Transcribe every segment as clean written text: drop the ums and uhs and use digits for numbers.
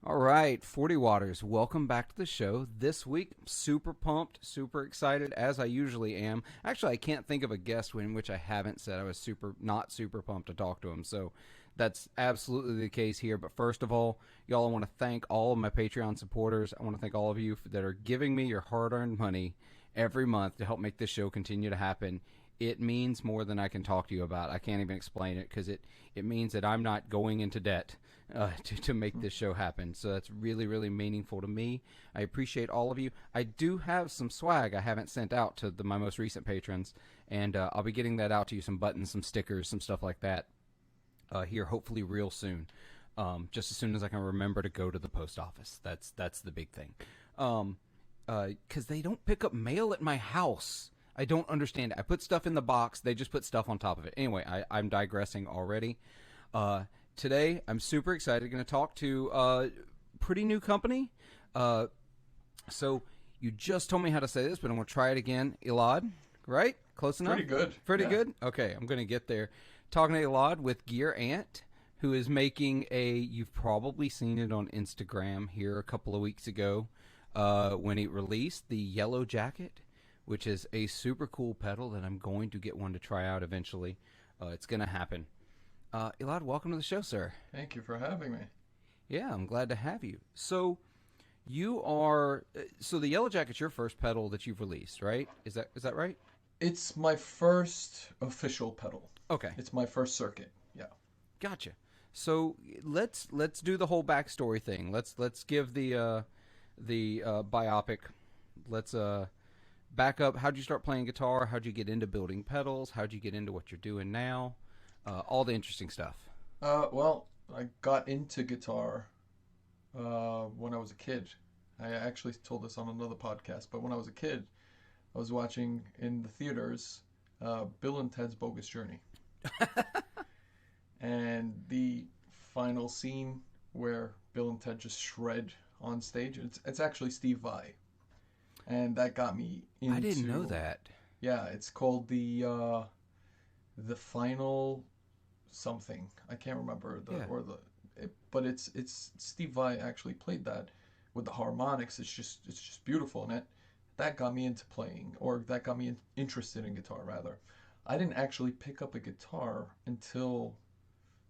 All right, 40 Waters, welcome back to the show. This week, super pumped, super excited, as I usually am. Actually, I can't think of a guest in which I haven't said I was not super pumped to talk to him. So that's absolutely the case here. But first of all, y'all, I want to thank all of my Patreon supporters. I want to thank all of you that are giving me your hard-earned money every month to help make this show continue to happen. It means more than I can talk to you about. I can't even explain it because it means that I'm not going into debt to make this show happen. So that's really, really meaningful to me. I appreciate all of you. I do have some swag I haven't sent out to my most recent patrons, and I'll be getting that out to you, some buttons, some stickers, some stuff like that here hopefully real soon. Just as soon as I can remember to go to the post office. That's the big thing. Because they don't pick up mail at my house. I don't understand it. I put stuff in the box. They just put stuff on top of it. Anyway, I'm digressing already. Today, I'm super excited. Going to talk to a pretty new company. So you just told me how to say this, but I'm going to try it again. Elad, right? Close enough? Pretty good. Pretty good? Okay, I'm going to get there. Talking to Elad with Gear Ant, who is making you've probably seen it on Instagram here a couple of weeks ago when he released the Yellowjacket, which is a super cool pedal that I'm going to get one to try out eventually. It's going to happen. Elad, welcome to the show, sir. Thank you for having me. Yeah, I'm glad to have you. So you are so the Yellowjacket's your first pedal that you've released, right? Is that right? It's my first official pedal. Okay. It's my first circuit. Yeah. Gotcha. So let's do the whole backstory thing. Let's give the biopic. Let's back up. How'd you start playing guitar? How'd you get into building pedals? How'd you get into what you're doing now? All the interesting stuff. Well, I got into guitar when I was a kid. I actually told this on another podcast, but when I was a kid, I was watching in the theaters Bill and Ted's Bogus Journey. And the final scene where Bill and Ted just shred on stage, it's actually Steve Vai. And that got me into... I didn't know that. Yeah, it's called the final something. I can't remember but it's Steve Vai actually played that with the harmonics. It's just beautiful, and that got me into playing, or that got me interested in guitar rather. I didn't actually pick up a guitar until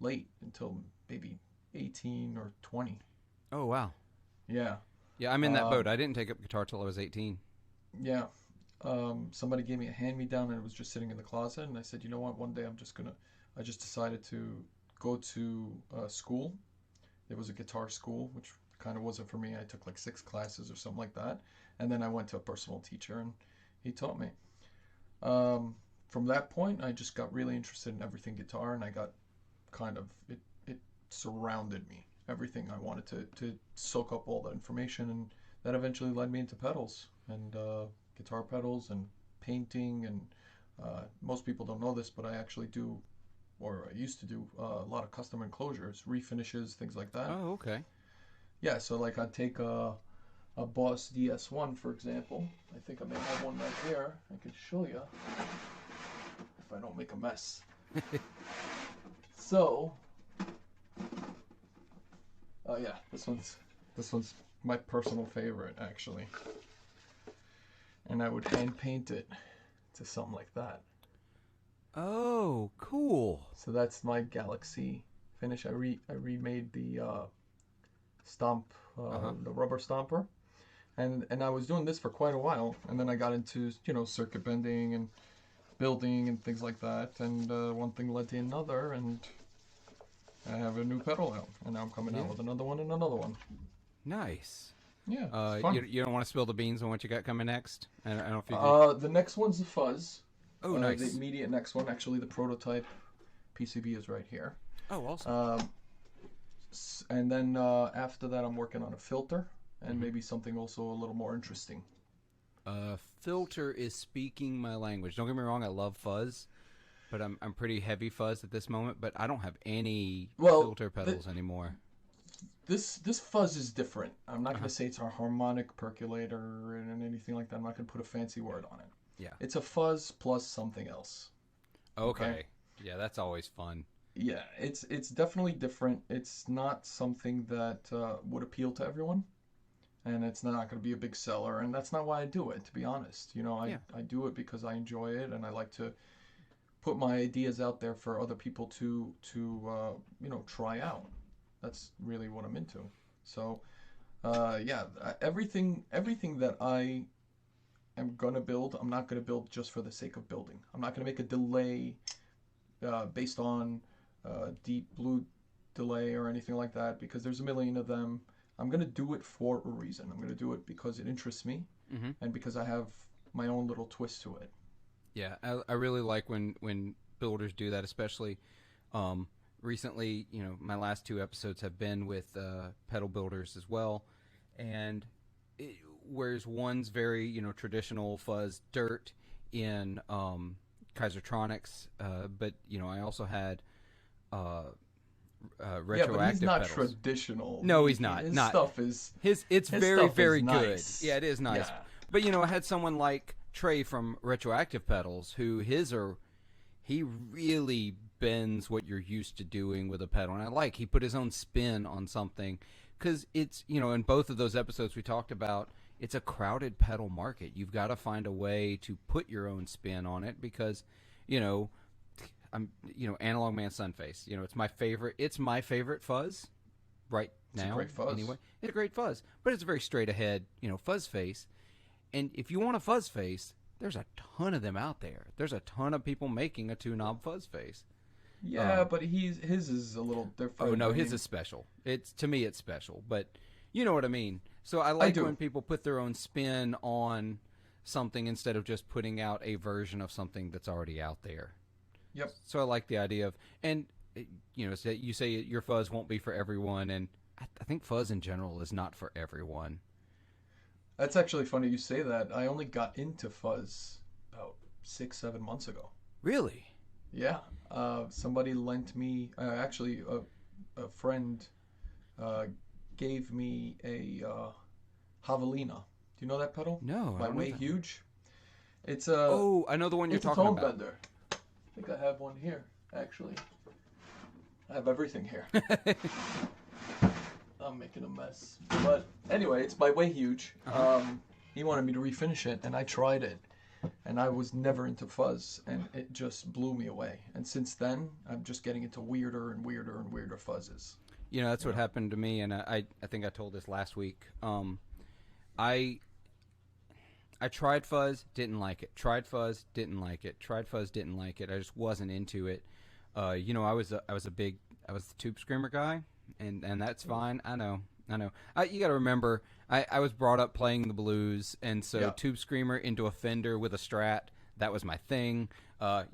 maybe 18 or 20. Oh wow. Yeah. Yeah, I'm in that boat. I didn't take up guitar till I was 18. Yeah. Somebody gave me a hand-me-down, and it was just sitting in the closet, and I said, you know what, one day I just decided to go to school. There was a guitar school, which kind of wasn't for me. I took like 6 classes or something like that, and then I went to a personal teacher, and he taught me. From that point, I just got really interested in everything guitar, and I got it surrounded me. Everything I wanted to soak up all the information, and that eventually led me into pedals and guitar pedals and painting. And most people don't know this, but I actually do, or I used to do a lot of custom enclosures, refinishes, things like that. Oh, okay. Yeah, so like I'd take a Boss DS1, for example. I think I may have one right here. I could show you if I don't make a mess. So, yeah, this one's my personal favorite, actually. And I would hand paint it to something like that. Oh, cool. So that's my Galaxy finish. I remade the stomp, the rubber stomper, and I was doing this for quite a while, and then I got into circuit bending and building and things like that, and one thing led to another, and I have a new pedal out, and now I'm coming out with another one and another one. Nice. Yeah. Fun. You don't want to spill the beans on what you got coming next? I don't know if you the next one's the Fuzz. Oh, nice. The immediate next one, actually, the prototype PCB is right here. Oh, awesome. And then after that, I'm working on a filter, and maybe something also a little more interesting. Filter is speaking my language. Don't get me wrong, I love fuzz, but I'm pretty heavy fuzz at this moment. But I don't have any filter pedals anymore. This fuzz is different. I'm not going to say it's a harmonic percolator and anything like that. I'm not going to put a fancy word on it. Yeah. It's a fuzz plus something else. Okay. Yeah, that's always fun. Yeah, it's definitely different. It's not something that would appeal to everyone, and it's not going to be a big seller, and that's not why I do it, to be honest. You know, Yeah. I do it because I enjoy it, and I like to put my ideas out there for other people to try out. That's really what I'm into. So, yeah, everything that I am gonna build, I'm not gonna build just for the sake of building. I'm not gonna make a delay based on deep blue delay or anything like that because there's a million of them. I'm gonna do it for a reason. I'm gonna do it because it interests me Mm-hmm. and because I have my own little twist to it. Yeah, I really like when builders do that, especially recently. You know, my last two episodes have been with pedal builders as well, and whereas one's very traditional fuzz dirt in Kaisertronics, but I also had Yeah, but he's retroactive not pedals. traditional. No, he's not. His Not stuff is it's his very stuff very is good. nice. Yeah, it is nice. Yeah. But I had someone like Trey from Retroactive Pedals, who he really bends what you're used to doing with a pedal, and he put his own spin on something, because it's in both of those episodes we talked about, it's a crowded pedal market. You've got to find a way to put your own spin on it, because I'm Analog Man Sunface. It's my favorite fuzz right now. It's a great fuzz. Anyway, it's a great fuzz, but it's a very straight ahead fuzz face. And if you want a fuzz face, there's a ton of them out there. There's a ton of people making a two-knob fuzz face. Yeah, but his is a little different. Oh no, his is special. To me it's special, but you know what I mean. So I like when people put their own spin on something instead of just putting out a version of something that's already out there. Yep. So I like the idea of, and you say your fuzz won't be for everyone, and I think fuzz in general is not for everyone. That's actually funny you say that. I only got into fuzz about 6-7 months ago. Really? Yeah. Somebody lent me, actually a friend gave me a javelina. Do you know that pedal? No. By Way Huge. It's a. Oh, I know the one you're talking about. about. It's a tone bender. I think I have one here, actually. I have everything here. I'm making a mess. But anyway, it's by Way Huge. He wanted me to refinish it, and I tried it. And I was never into fuzz, and it just blew me away. And since then, I'm just getting into weirder and weirder and weirder fuzzes. That's what happened to me, and I think I told this last week. I tried fuzz, didn't like it. Tried fuzz, didn't like it. Tried fuzz, didn't like it. I just wasn't into it. I was the Tube Screamer guy, and that's fine. I know. You got to remember, I was brought up playing the blues, and so Tube Screamer into a Fender with a Strat, that was my thing. I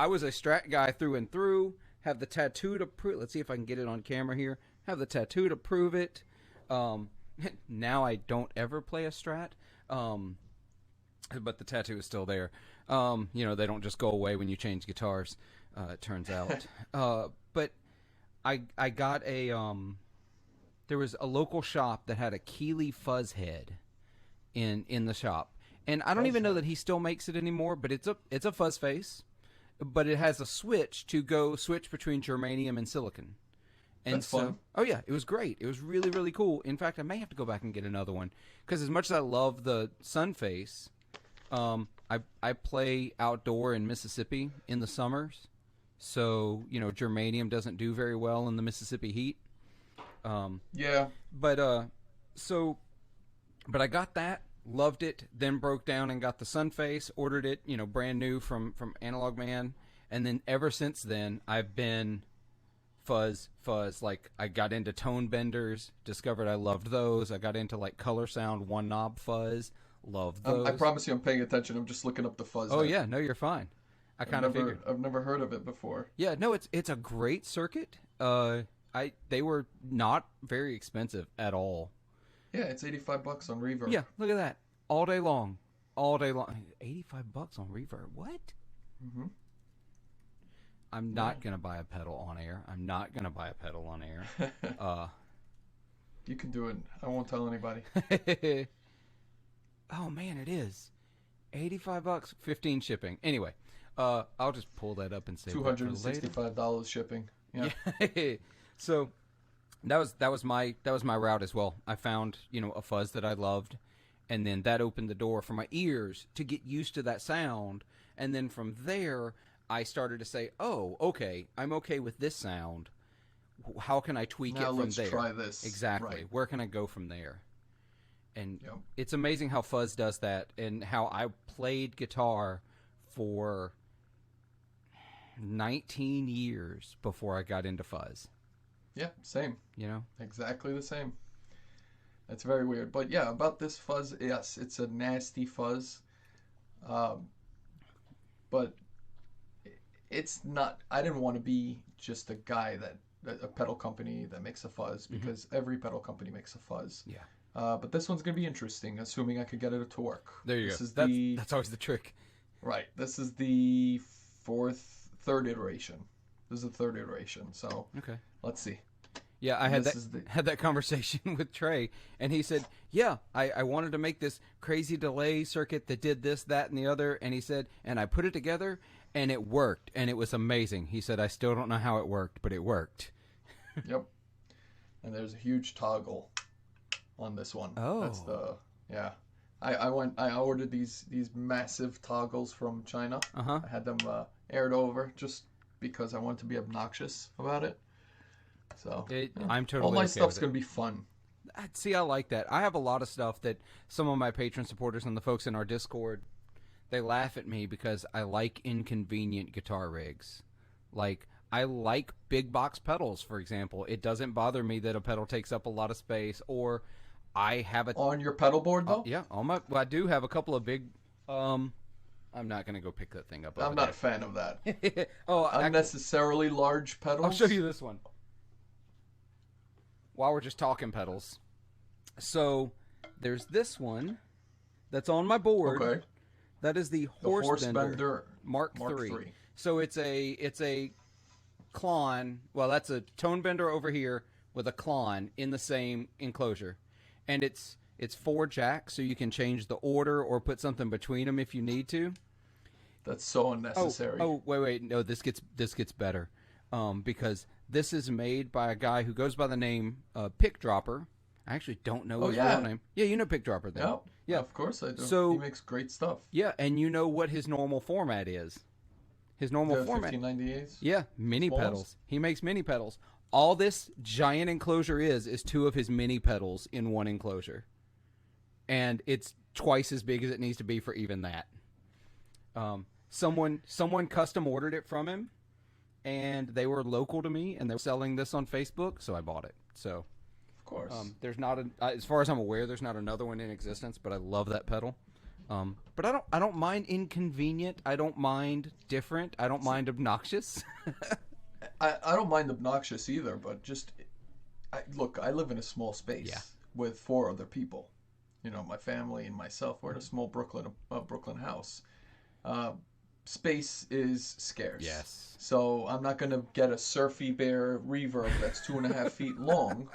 was a Strat guy through and through. Have the tattoo to prove. Let's see if I can get it on camera here. Have the tattoo to prove it. Now I don't ever play a Strat, but the tattoo is still there. They don't just go away when you change guitars. It turns out. But I got a. There was a local shop that had a Keeley fuzz head in the shop, and I don't even know that he still makes it anymore. But it's a fuzz face, but it has a switch to switch between germanium and silicon. And That's fun. Oh yeah, it was great. It was really really cool. In fact, I may have to go back and get another one, because as much as I love the Sunface, I play outdoor in Mississippi in the summers, so germanium doesn't do very well in the Mississippi heat. Yeah. But I got that, loved it, then broke down and got the Sunface, ordered it, brand new from Analog Man, and then ever since then I've been fuzz. Like, I got into tone benders, discovered I loved those. I got into like color sound one knob fuzz, loved those. I promise you I'm paying attention. I'm just looking up the fuzz. Oh yeah, no, you're fine. I kind of figured. I've never heard of it before. Yeah, no, it's a great circuit. They were not very expensive at all. Yeah, it's $85 on Reverb. Yeah, look at that. All day long. $85 on Reverb. What? Mm-hmm. I'm not going to buy a pedal on air. You can do it. I won't tell anybody. Oh, man, it is. $85, 15 shipping. Anyway, I'll just pull that up and say $265 shipping. Yeah. Yeah. So that was my route as well. I found, a fuzz that I loved, and then that opened the door for my ears to get used to that sound, and then from there I started to say, "Oh, okay, I'm okay with this sound. How can I tweak Now it from let's there?" try this. Exactly. Right. Where can I go from there? And Yep. it's amazing how fuzz does that, and how I played guitar for 19 years before I got into fuzz. Yeah, same. You know? Exactly the same. That's very weird. But yeah, about this fuzz, yes, it's a nasty fuzz. Um, but it's not, I didn't want to be just a guy a pedal company that makes a fuzz, because every pedal company makes a fuzz. Yeah. But this one's going to be interesting, assuming I could get it to work. There you This go. is That's always the trick. Right. This is the third iteration. This is the third iteration. So Okay. let's see. Yeah, I had that conversation with Trey, and he said, "Yeah, I wanted to make this crazy delay circuit that did this, that, and the other," and he said, "and I put it together, and it worked, and it was amazing." He said, "I still don't know how it worked, but it worked." Yep. And there's a huge toggle on this one. Oh. That's yeah. I ordered these massive toggles from China. Uh-huh. I had them aired over just because I wanted to be obnoxious about it. So I'm totally all my okay stuff's with it. gonna be fun. See, I like that. I have a lot of stuff that some of my patron supporters and the folks in our Discord, they laugh at me because I like inconvenient guitar rigs. Like, I like big box pedals, for example. It doesn't bother me that a pedal takes up a lot of space, or I have a... On your pedal board, though? Yeah, I do have a couple of big... I'm not going to go pick that thing up. I'm not a fan of that. Unnecessarily large pedals? I'll show you this one. While we're just talking pedals. So, there's this one that's on my board. Okay. That is the Horse Bender Mark Mark III. III. So it's a Klon. Well, that's a tone bender over here with a Klon in the same enclosure, and it's 4 jacks, so you can change the order or put something between them if you need to. That's so unnecessary. Oh, wait, no, this gets better, because this is made by a guy who goes by the name Pick Dropper. I actually don't know his real name. Yeah, you know Pick Dropper then. Yep. Yeah, of course I do. So, he makes great stuff. Yeah, and you know what his normal format is. His normal format. 1598s? Yeah, mini Small pedals. ones? He makes mini pedals. All this giant enclosure is 2 of his mini pedals in one enclosure. And it's twice as big as it needs to be for even that. Someone custom ordered it from him, and they were local to me, and they were selling this on Facebook, so I bought it. So, of course. There's not as far as I'm aware, there's not another one in existence, but I love that pedal. But I don't mind inconvenient. I don't mind different. I don't mind obnoxious. I don't mind obnoxious either, but just look, I live in a small space with 4 other people. You know, my family and myself. We're in a small Brooklyn house. Space is scarce. Yes. So I'm not gonna get a Surfy Bear reverb that's 2.5 feet long.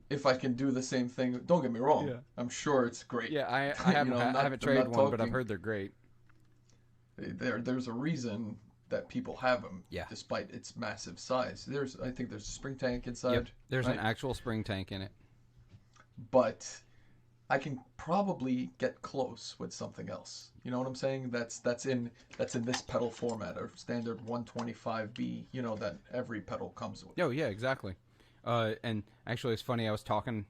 If I can do the same thing, don't get me wrong. Yeah. I'm sure it's great. Yeah, I haven't traded one, but I've heard they're great. There's a reason that people have them, Yeah. despite its massive size. I think there's a spring tank inside. Yep, there's right? an actual spring tank in it. But I can probably get close with something else. You know what I'm saying? That's in this pedal format, or standard 125B. You know that every pedal comes with. Oh yeah, exactly. And actually, it's funny. I was talking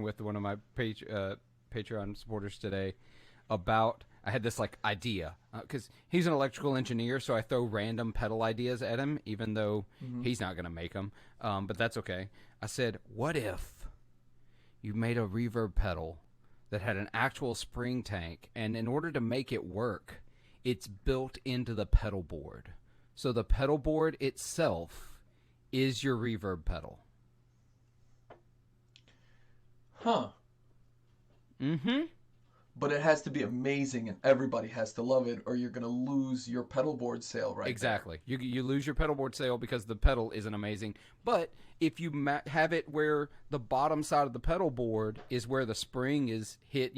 with one of my Patreon supporters today about. I had this idea because he's an electrical engineer, so I throw random pedal ideas at him, even though he's not going to make them. But that's okay. I said, "What if you made a reverb pedal that had an actual spring tank, and in order to make it work, it's built into the pedal board, so the pedal board itself is your reverb pedal." Huh. Mm-hmm. But it has to be amazing, and everybody has to love it, or you're gonna lose your pedal board sale right Exactly. You lose your pedal board sale because the pedal isn't amazing. But if you have it where the bottom side of the pedal board is where the spring is hit,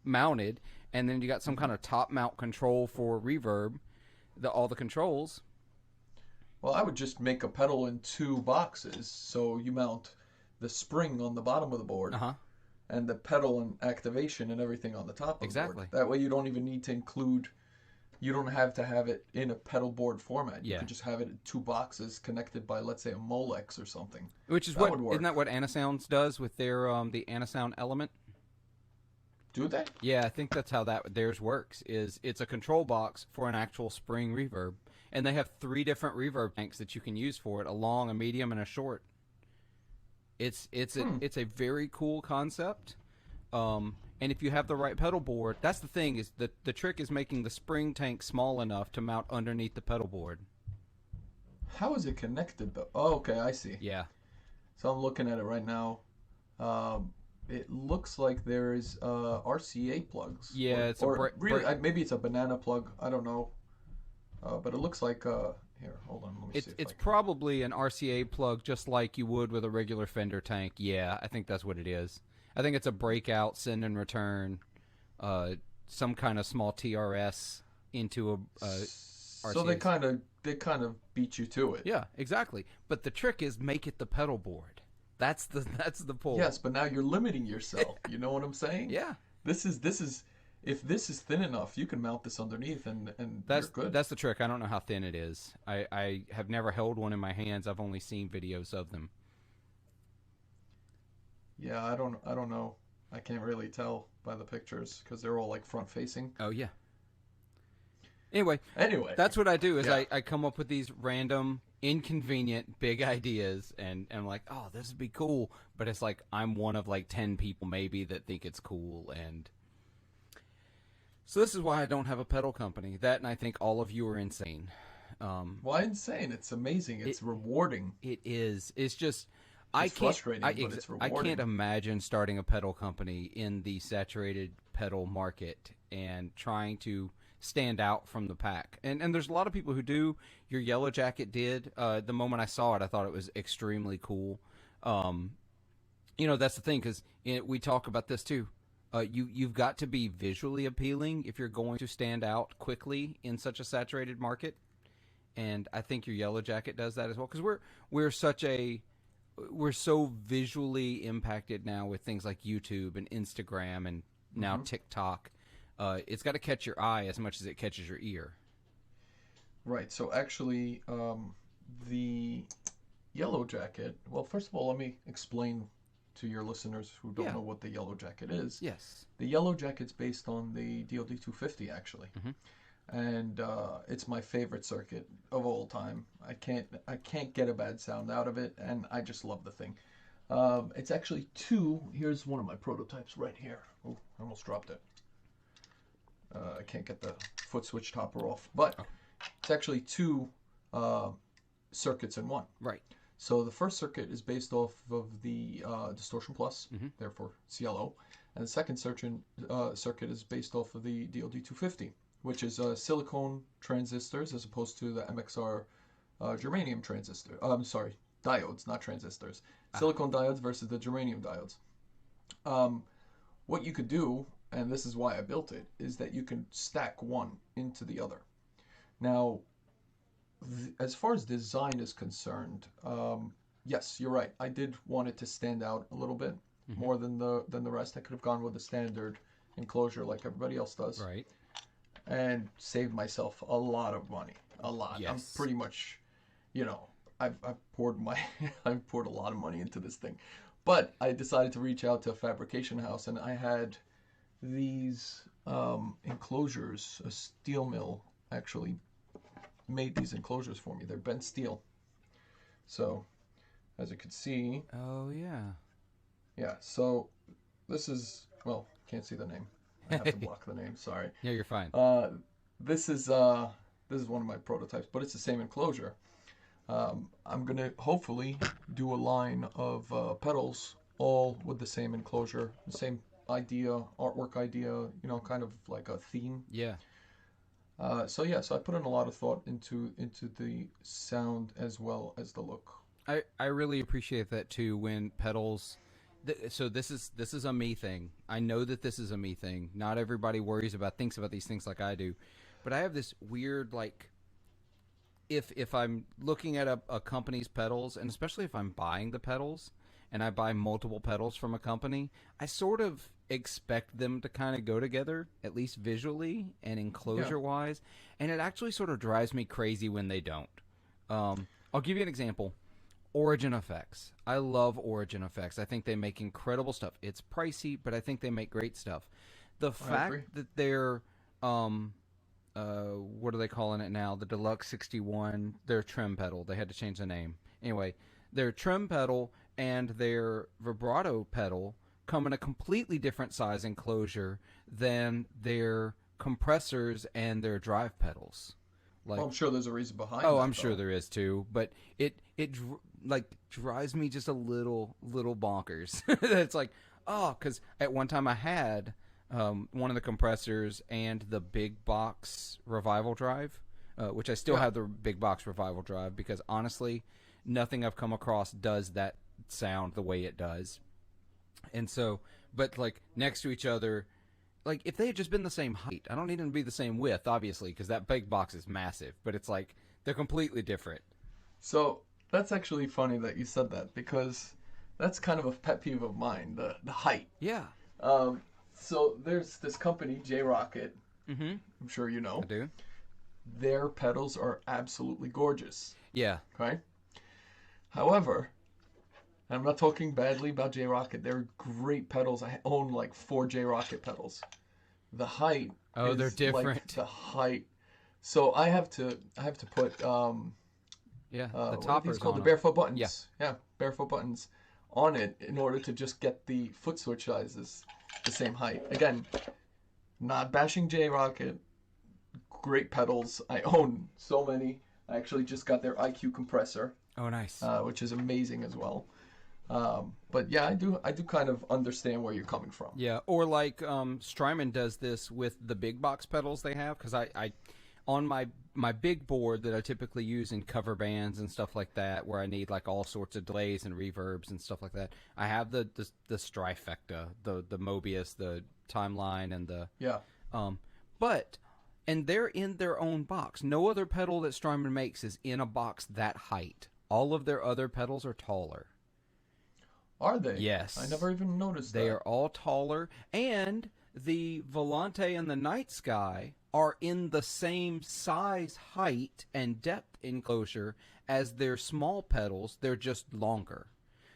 mounted, and then you got some kind of top mount control for reverb, all the controls. Well, I would just make a pedal in two boxes. So you mount the spring on the bottom of the board Uh-huh. and the pedal and activation and everything on the top of the board. Exactly. That way you don't even need to include, you don't have to have it in a pedal board format. You Yeah. could just have it in two boxes connected by, let's say, a Molex or something. Which is That what would work. isn't that what Anasounds does with their the Anasound element? Do they? Yeah, I think that's how that theirs works. Is it's a control box for an actual spring reverb, and they have 3 different reverb tanks that you can use for it: a long, a medium, and a short. It's a very cool concept. And if you have the right pedal board, that's the thing, is the trick is making the spring tank small enough to mount underneath the pedal board. How is it connected though? Oh, okay, I see. Yeah. So I'm looking at it right now. It looks like there's RCA plugs. Yeah, it's or really maybe it's a banana plug. I don't know. But it looks like here. Hold on, let me see. It's probably an RCA plug, just like you would with a regular Fender tank. Yeah, I think that's what it is. I think it's a breakout, send and return, some kind of small TRS into a RCA. So they kind of beat you to it. Yeah, exactly. But the trick is make it the pedal board. That's the pull. Yes, but now you're limiting yourself. You know what I'm saying? Yeah. This is if this is thin enough, you can mount this underneath and That's you're good. That's the trick. I don't know how thin it is. I have never held one in my hands. I've only seen videos of them. Yeah, I don't know. I can't really tell by the pictures because they're all like front facing. Oh yeah. Anyway, that's what I do is Yeah. I come up with these random, inconvenient, big ideas, and I'm like, oh, this would be cool. But it's like I'm one of like 10 people maybe that think it's cool, and so this is why I don't have a pedal company. That, and I think all of you are insane. Why insane? It's amazing. It's rewarding. It is. It's just It's frustrating, but it's I rewarding. can't imagine starting a pedal company in the saturated pedal market and trying to stand out from the pack. And there's a lot of people who do. Your Yellowjacket did. The moment I saw it, I thought it was extremely cool. That's the thing, because we talk about this too. You've got to be visually appealing if you're going to stand out quickly in such a saturated market. And I think your Yellowjacket does that as well, because we're so visually impacted now with things like YouTube and Instagram and now TikTok. It's got to catch your eye as much as it catches your ear. Right. So actually, the Yellowjacket. Well, first of all, let me explain to your listeners who don't know what the Yellowjacket is. Yes. The Yellowjacket's based on the DoD 250 actually, and it's my favorite circuit of all time. I can't get a bad sound out of it, and I just love the thing. It's actually two. Here's one of my prototypes right here. Oh, I almost dropped it. I can't get the foot switch topper off, but it's actually two circuits in one. Right. So the first circuit is based off of the Distortion Plus, therefore CLO, and the second circuit is based off of the DoD 250, which is silicone transistors as opposed to the MXR germanium transistor. I'm sorry, diodes, not transistors. Silicone diodes versus the germanium diodes. What you could do, and this is why I built it, is that you can stack one into the other. Now, as far as design is concerned, yes, you're right. I did want it to stand out a little bit more than the rest. I could have gone with a standard enclosure like everybody else does, Right. and saved myself a lot of money. A lot. Yes. I'm pretty much, I've poured I've poured a lot of money into this thing, but I decided to reach out to a fabrication house, and I had these enclosures. A steel mill actually made these enclosures for me. They're bent steel. So, as you can see, Oh yeah. yeah. So, this is, well, can't see the name. I have to block the name. Sorry. Yeah, you're fine. This is one of my prototypes, but it's the same enclosure. I'm gonna hopefully do a line of pedals, all with the same enclosure, the same idea, artwork idea. Kind of like a theme. Yeah. So I put in a lot of thought into the sound as well as the look. I really appreciate that too when pedals. So this is a me thing. I know that this is a me thing. Not everybody thinks about these things like I do, but I have this weird like if I'm looking at a company's pedals, and especially if I'm buying the pedals, and I buy multiple pedals from a company, I sort of expect them to kind of go together, at least visually and Yeah. enclosure wise. And it actually sort of drives me crazy when they don't. I'll give you an example. Origin Effects. I love Origin Effects. I think they make incredible stuff. It's pricey, but I think they make great stuff. The I agree. fact that they're what are they calling it now? The Deluxe 61, their trim pedal. They had to change the name. Anyway, their trim pedal and their vibrato pedal come in a completely different size enclosure than their compressors and their drive pedals. Like, Well, I'm sure there's a reason behind oh, that, I'm sure though. there is too, but like drives me just a little bonkers. It's like, oh, because at one time I had one of the compressors and the big box revival drive, which I still Yeah. have the big box revival drive because honestly, nothing I've come across does that sound the way it does. And so, but like next to each other, like if they had just been the same height, I don't need them to be the same width, obviously, because that big box is massive. But it's like they're completely different. So that's actually funny that you said that because that's kind of a pet peeve of mine, the height. Yeah. Um, so there's this company, J Rocket. Mm-hmm. I'm sure you know. I do. Their pedals are absolutely gorgeous. Yeah. Okay. However, I'm not talking badly about J Rocket. They're great pedals. I own like 4 J Rocket pedals. The height Oh, is they're different. like the height. So I have to put Yeah. The what are toppers these called? on The 'em. barefoot buttons. Yeah, barefoot buttons on it in order to just get the foot switch sizes the same height. Again, not bashing J Rocket. Great pedals. I own so many. I actually just got their IQ compressor, Oh, nice. which is amazing as well. But yeah, I do kind of understand where you're coming from. Yeah, or like Strymon does this with the big box pedals they have because I on my big board that I typically use in cover bands and stuff like that where I need like all sorts of delays and reverbs and stuff like that. I have the Strifecta, the Mobius, the Timeline, and the Yeah. but and they're in their own box. No other pedal that Strymon makes is in a box that height. All of their other pedals are taller. Are they? Yes. I never even noticed They that. are all taller, and the Volante and the Night Sky are in the same size, height, and depth enclosure as their small pedals. They're just longer.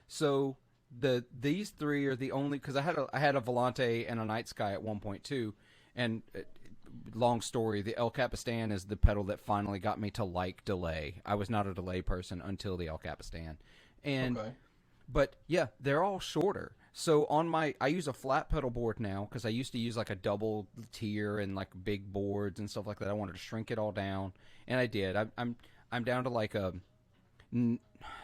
So these three are the only because I had a Volante and a Night Sky at 1.2, and long story. The El Capistan is the pedal that finally got me to like delay. I was not a delay person until the El Capistan, and. Okay. But yeah, they're all shorter. So I use a flat pedal board now because I used to use like a double tier and like big boards and stuff like that. I wanted to shrink it all down, and I did. I'm down to like a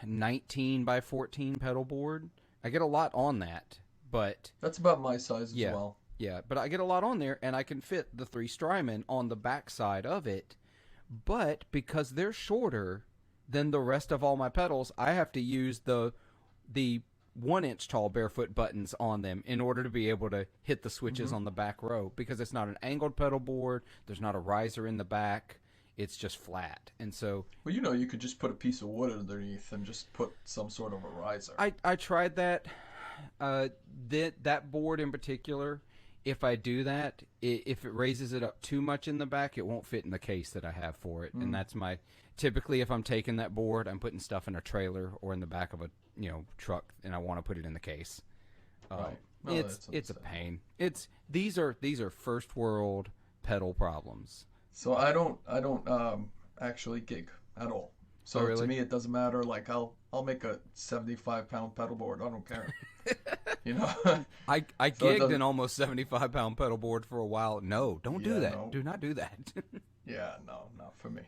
19 by 14 pedal board. I get a lot on that, but That's about my size as yeah, well. yeah. But I get a lot on there, and I can fit the 3 Strymon on the back side of it. But because they're shorter than the rest of all my pedals, I have to use the 1-inch tall barefoot buttons on them in order to be able to hit the switches on the back row because it's not an angled pedal board. There's not a riser in the back. It's just flat. And so Well, you could just put a piece of wood underneath and just put some sort of a riser. I tried that. That board in particular, if I do that, if it raises it up too much in the back, it won't fit in the case that I have for it. And that's typically if I'm taking that board, I'm putting stuff in a trailer or in the back of a truck, and I want to put it in the case. Right. No, It's that's a pain. These are first world pedal problems. So I don't actually gig at all. So Oh, really? to me it doesn't matter. Like I'll make a 75-pound pedal board. I don't care. I So it gigged doesn't- an almost 75-pound pedal board for a while. No, don't do Yeah, that. no. Do not do that. Yeah, no, not for me.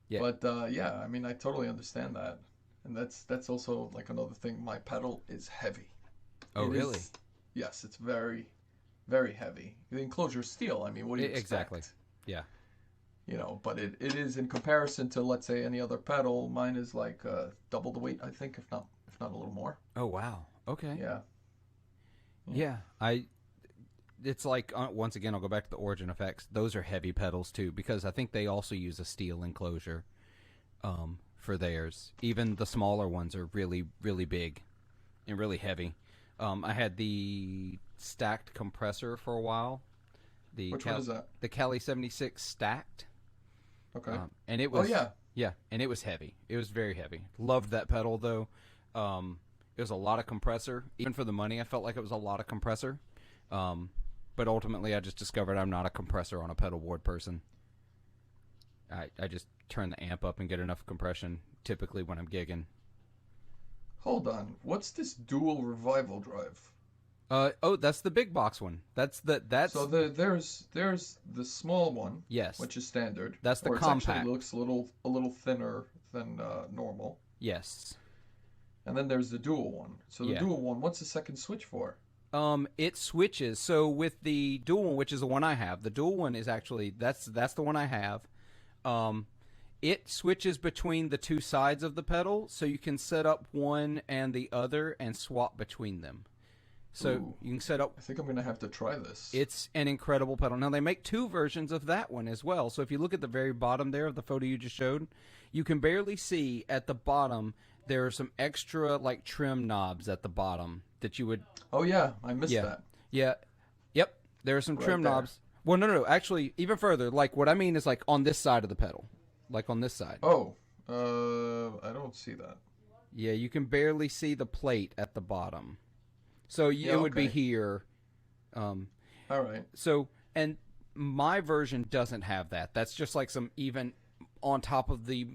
Yeah. But yeah, I mean I totally understand that. And that's also like another thing. My pedal is heavy. Oh, It really? is- yes, it's very, very heavy. The enclosure is steel. I mean, what do you expect? Exactly. Yeah. But it is in comparison to, let's say, any other pedal. Mine is like double the weight, I think, if not a little more. Oh, wow. Okay. Yeah. Yeah. It's like, once again, I'll go back to the Origin Effects. Those are heavy pedals, too, because I think they also use a steel enclosure. for theirs. Even the smaller ones are really, really big and really heavy. I had the stacked compressor for a while. Which one is that? The Cali 76 stacked. Okay. And it was, Oh, yeah. Yeah, and it was heavy. It was very heavy. Loved that pedal, though. It was a lot of compressor. Even for the money, I felt like it was a lot of compressor. But ultimately, I just discovered I'm not a compressor on a pedal board person. I just turn the amp up and get enough compression, typically when I'm gigging. Hold on. What's this dual revival drive? That's the big box one. That's So there's the small one. Yes. Which is standard. That's the or compact. It actually looks a little thinner than normal. Yes. And then there's the dual one. So the dual one, what's the second switch for? It switches. So with the dual one, which is the one I have, the dual one is actually that's the one I have. It switches between the two sides of the pedal, so you can set up one and the other and swap between them. So you can set up... I think I'm going to have to try this. It's an incredible pedal. Now, they make two versions of that one as well. So if you look at the very bottom there of the photo you just showed, you can barely see at the bottom there are some extra, like, trim knobs at the bottom that you would... Oh, yeah. I missed that. Yeah. Yep. There are some trim knobs. Well, no. Actually, even further, like, what I mean is, like, on this side of the pedal. Like, on this side. Oh. I don't see that. Yeah, you can barely see the plate at the bottom. So it would be here. All right. So, and my version doesn't have that. That's just like some even on top of the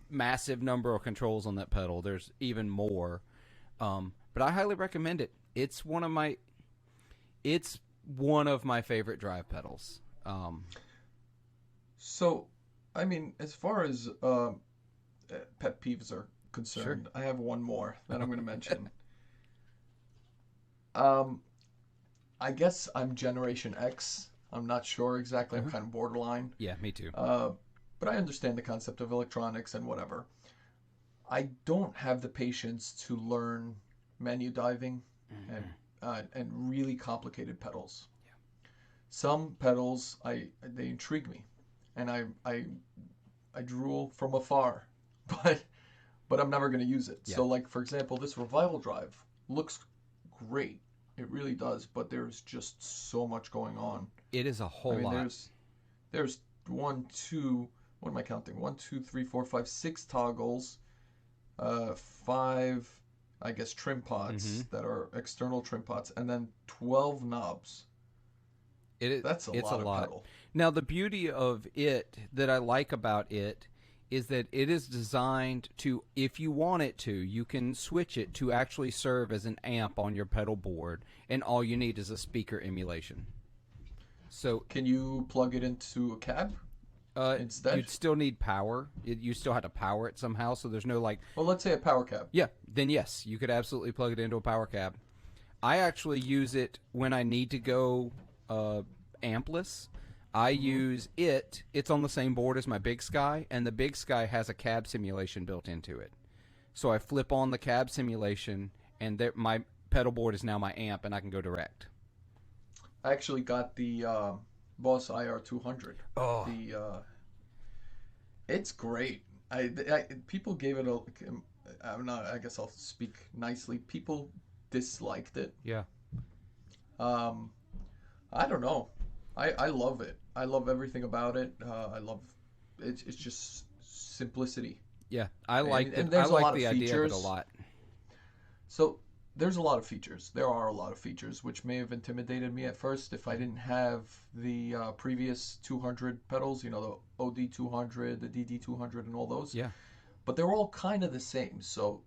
massive number of controls on that pedal. There's even more. But I highly recommend it. It's one of my favorite drive pedals. So, I mean, as far as pet peeves are concerned, I have one more that I'm going to mention. I guess I'm Generation X. I'm not sure exactly. I'm kind of borderline. Yeah, me too. But I understand the concept of electronics and whatever. I don't have the patience to learn menu diving and really complicated pedals. Yeah. Some pedals, they intrigue me, and I drool from afar, but I'm never going to use it. Yeah. So, like, for example, this Revival drive looks great. It really does, but there's just so much going on. It is a whole lot. There's 1, 2, what am I counting? 1, 2, 3, 4, 5, 6 toggles, 5, I guess, trim pots that are external trim pots, and then 12 knobs. That's a lot of pedal. Now, the beauty of it that I like about it is that it is designed to, if you want it to, you can switch it to actually serve as an amp on your pedal board, and all you need is a speaker emulation. So, can you plug it into a cab instead? You'd still need power. You still have to power it somehow, so there's no like... Well, let's say a power cab. Yeah, then yes, you could absolutely plug it into a power cab. I actually use it when I need to go ampless. I use it. It's on the same board as my Big Sky, and the Big Sky has a cab simulation built into it. So I flip on the cab simulation, and my pedal board is now my amp, and I can go direct. I actually got the Boss IR200. Oh, it's great. People gave it a. I'm not. I guess I'll speak nicely. People disliked it. Yeah. I don't know. I love it. I love everything about it. I love it's just simplicity. Yeah, I like and I like the idea of it a lot. So there's a lot of features. There are a lot of features which may have intimidated me at first if I didn't have the previous 200 pedals, the OD200, the DD200, and all those. Yeah. But they're all kind of the same. So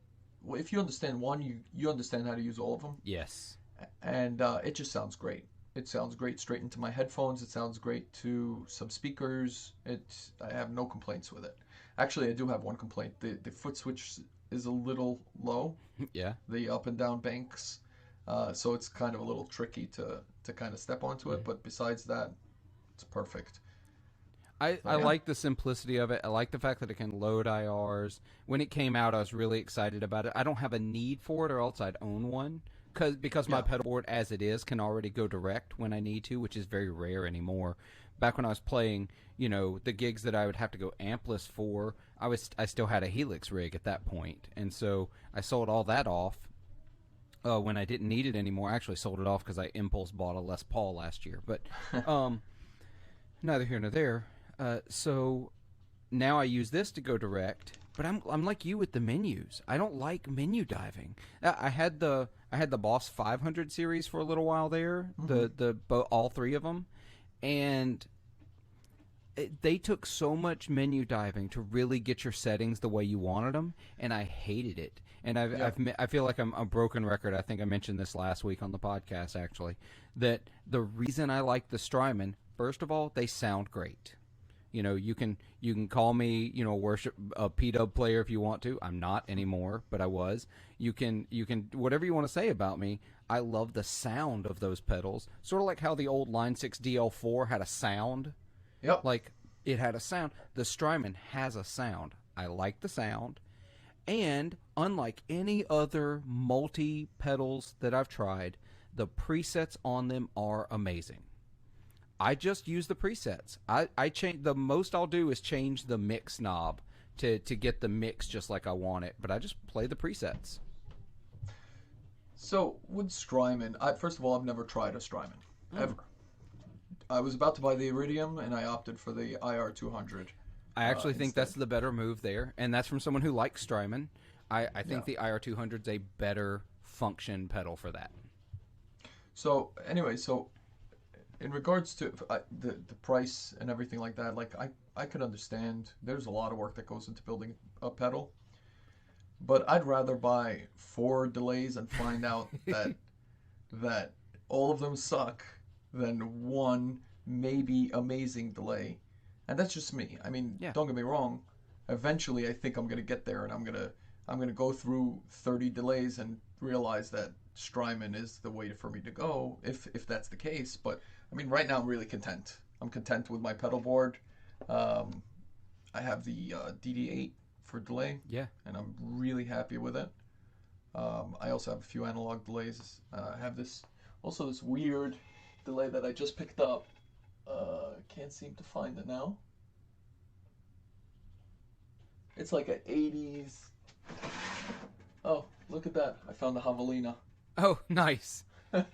if you understand one, you understand how to use all of them. Yes. And it just sounds great. It sounds great straight into my headphones. It sounds great to some speakers. I have no complaints with it. Actually, I do have one complaint. The foot switch is a little low. Yeah. The up and down banks. So it's kind of a little tricky to kind of step onto it. But besides that, it's perfect. I like the simplicity of it. I like the fact that it can load IRs. When it came out, I was really excited about it. I don't have a need for it, or else I'd own one. Because my pedal board, as it is, can already go direct when I need to, which is very rare anymore. Back when I was playing, the gigs that I would have to go ampless for, I still had a Helix rig at that point, and so I sold all that off when I didn't need it anymore. I actually sold it off because I impulse bought a Les Paul last year, but neither here nor there. So now I use this to go direct, but I'm like you with the menus. I don't like menu diving. I had the Boss 500 series for a little while there, all three of them, and they took so much menu diving to really get your settings the way you wanted them, and I hated it. And I feel like I'm a broken record. I think I mentioned this last week on the podcast, actually, that the reason I like the Strymon, first of all, they sound great. You know, you can call me, you know, worship a P-Dub player if you want to. I'm not anymore, but I was. You can whatever you want to say about me. I love the sound of those pedals, sort of like how the old Line 6 DL4 had a sound. Yep. Like, it had a sound. The Strymon has a sound. I like the sound. And unlike any other multi-pedals that I've tried, the presets on them are amazing. I just use the presets. I change the most I'll do is change the mix knob to get the mix just like I want it, but I just play the presets. So with Strymon, first of all, I've never tried a Strymon ever. I was about to buy the Iridium, and I opted for the IR200. I actually think that's the better move there, and that's from someone who likes Strymon. I think the IR200 is a better function pedal for that. So anyway, in regards to the price and everything like that, like I could understand there's a lot of work that goes into building a pedal, but I'd rather buy 4 delays and find out that all of them suck than one maybe amazing delay. And that's just me. I mean, Don't get me wrong. Eventually, I think I'm gonna get there, and I'm gonna go through 30 delays and realize that Strymon is the way for me to go, if that's the case. But I mean, right now I'm really content. I'm content with my pedal board. I have the DD8 for delay. Yeah. And I'm really happy with it. I also have a few analog delays. I have this weird delay that I just picked up. Can't seem to find it now. It's like an 80s. Oh, look at that. I found the Javelina. Oh, nice. Here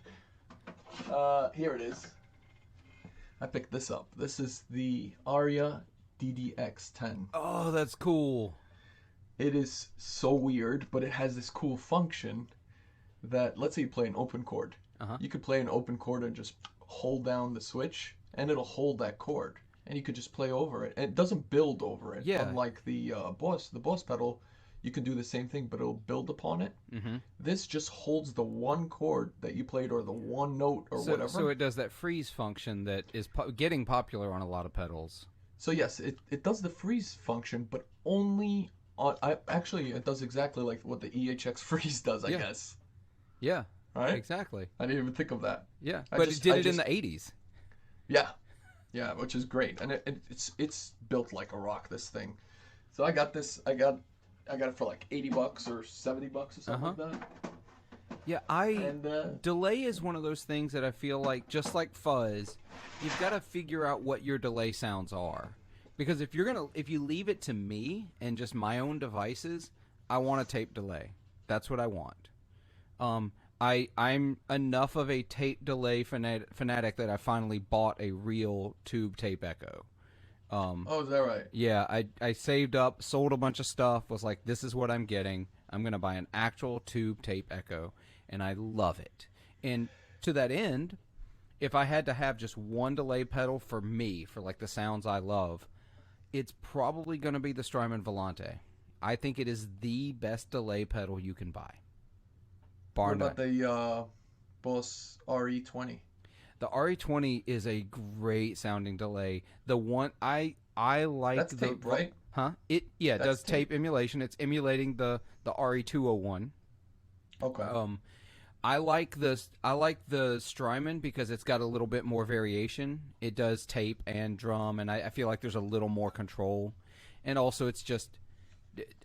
it is. I picked this up. This is the Aria DDX10. Oh, that's cool. It is so weird, but it has this cool function that, let's say you play an open chord. You could play an open chord and just hold down the switch, and it'll hold that chord, and you could just play over it. And it doesn't build over it. Yeah. Unlike the Boss pedal, you can do the same thing, but it'll build upon it. This just holds the one chord that you played, or the one note, or whatever. So it does that freeze function that is getting popular on a lot of pedals. So yes, it does the freeze function, but only on. Actually, it does exactly like what the EHX freeze does, I guess. Yeah. Right? Exactly. I didn't even think of that. Yeah, but it did it in the 80s. Yeah, which is great, and it's built like a rock. This thing. So I got this. I got it for like $80 or $70 or something like that. Yeah, delay is one of those things that I feel like, just like fuzz, you've got to figure out what your delay sounds are, because if you leave it to me and just my own devices, I want a tape delay. That's what I want. I'm enough of a tape delay fanatic that I finally bought a real tube tape echo. Oh, is that right? Yeah, I saved up, sold a bunch of stuff, was like, this is what I'm getting. I'm going to buy an actual tube tape echo, and I love it. And to that end, if I had to have just one delay pedal for me, for like the sounds I love, it's probably going to be the Strymon Volante. I think it is the best delay pedal you can buy. What about the Boss RE20? The RE20 is a great sounding delay. The one I like. That's tape, right? Huh? It does tape emulation. It's emulating the RE201. Okay. I like the Strymon because it's got a little bit more variation. It does tape and drum, and I feel like there's a little more control. And also, it's just,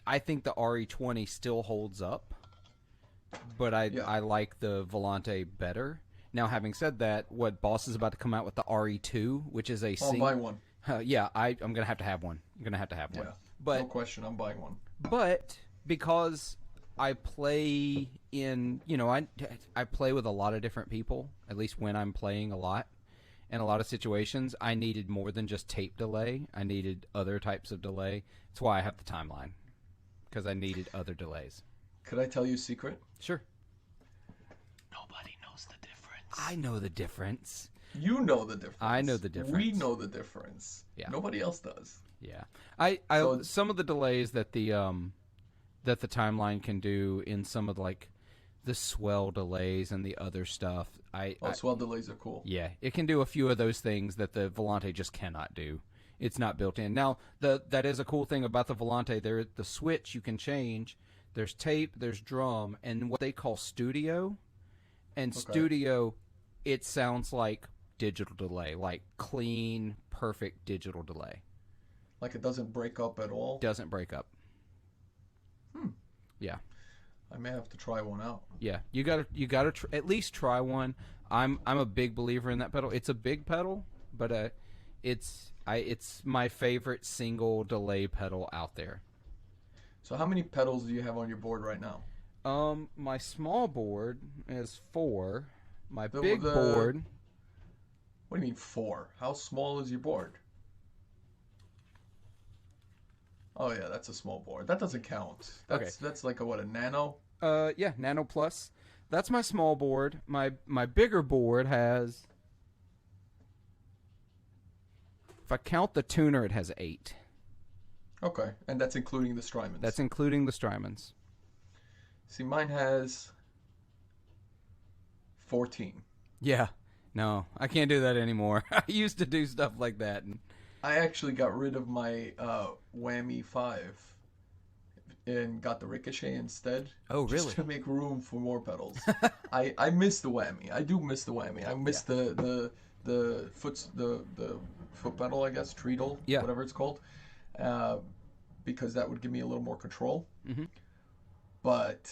I think the RE20 still holds up, but I like the Volante better. Now, having said that, what Boss is about to come out with the RE2, which is a I'll buy one. Yeah, I'm gonna have to have one. I'm gonna have to have one. Yeah. No question, I'm buying one. But because I play in, I play with a lot of different people, at least when I'm playing a lot. In a lot of situations, I needed more than just tape delay. I needed other types of delay. That's why I have the timeline, because I needed other delays. Could I tell you a secret? Sure. Nobody knows the difference. I know the difference. You know the difference. I know the difference. We know the difference. Yeah. Nobody else does. Yeah. Some of the delays that the timeline can do in some of the swell delays and the other stuff. Swell delays are cool. Yeah, it can do a few of those things that the Volante just cannot do. It's not built in. Now, that is a cool thing about the Volante. The switch you can change. There's tape, there's drum, and what they call studio. And studio, it sounds like digital delay, like clean, perfect digital delay. Like it doesn't break up at all? Doesn't break up. Yeah. I may have to try one out. Yeah, you gotta at least try one. I'm a big believer in that pedal. It's a big pedal, but it's my favorite single delay pedal out there. So how many pedals do you have on your board right now? My small board is 4. My big board. What do you mean 4? How small is your board? Oh yeah, that's a small board. That doesn't count. That's like a nano? Yeah, Nano Plus. That's my small board. My bigger board has, if I count the tuner, it has 8. Okay, and that's including the Strymons. That's including the Strymons. See, mine has 14. Yeah. No, I can't do that anymore. I used to do stuff like that. And I actually got rid of my Whammy 5 and got the Ricochet instead. Oh, really? Just to make room for more pedals. I miss the Whammy. I do miss the Whammy. I miss the foot pedal, I guess, treadle, whatever it's called, because that would give me a little more control. Mm-hmm. But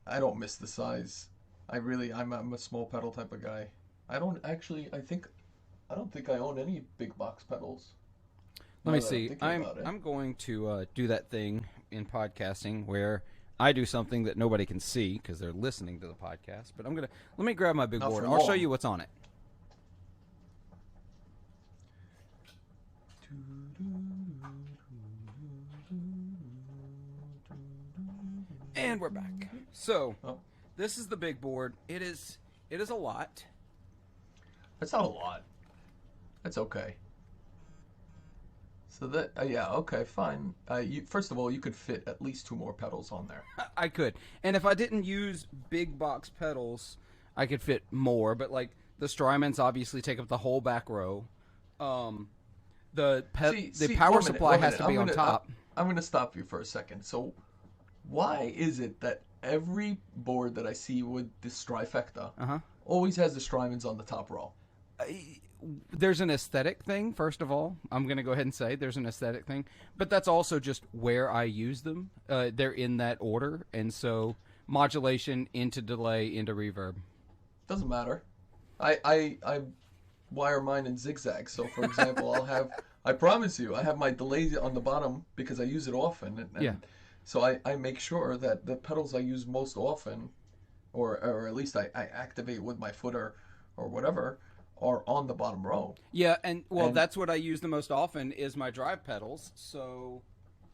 I don't miss the size. I'm a small pedal type of guy. I don't think I own any big box pedals. Let me see. I'm going to do that thing in podcasting where I do something that nobody can see because they're listening to the podcast. But let me grab my big board. I'll show you what's on it. And we're back. So, this is the big board. It is a lot. That's not a lot. That's okay. So that, okay, fine. First of all, you could fit at least 2 more pedals on there. I could. And if I didn't use big box pedals, I could fit more. But, the Strymons obviously take up the whole back row. The power supply has to be on top. I'm going to stop you for a second. So, why is it that every board that I see with this Strifecta always has the Strymons on the top row? There's an aesthetic thing, first of all. I'm going to go ahead and say there's an aesthetic thing. But that's also just where I use them. They're in that order. And so modulation into delay into reverb. Doesn't matter. I wire mine in zigzag. So, for example, I promise you, I have my delay on the bottom because I use it often. And so I make sure that the pedals I use most often, or at least I activate with my foot or whatever, are on the bottom row. Yeah, and that's what I use the most often is my drive pedals. So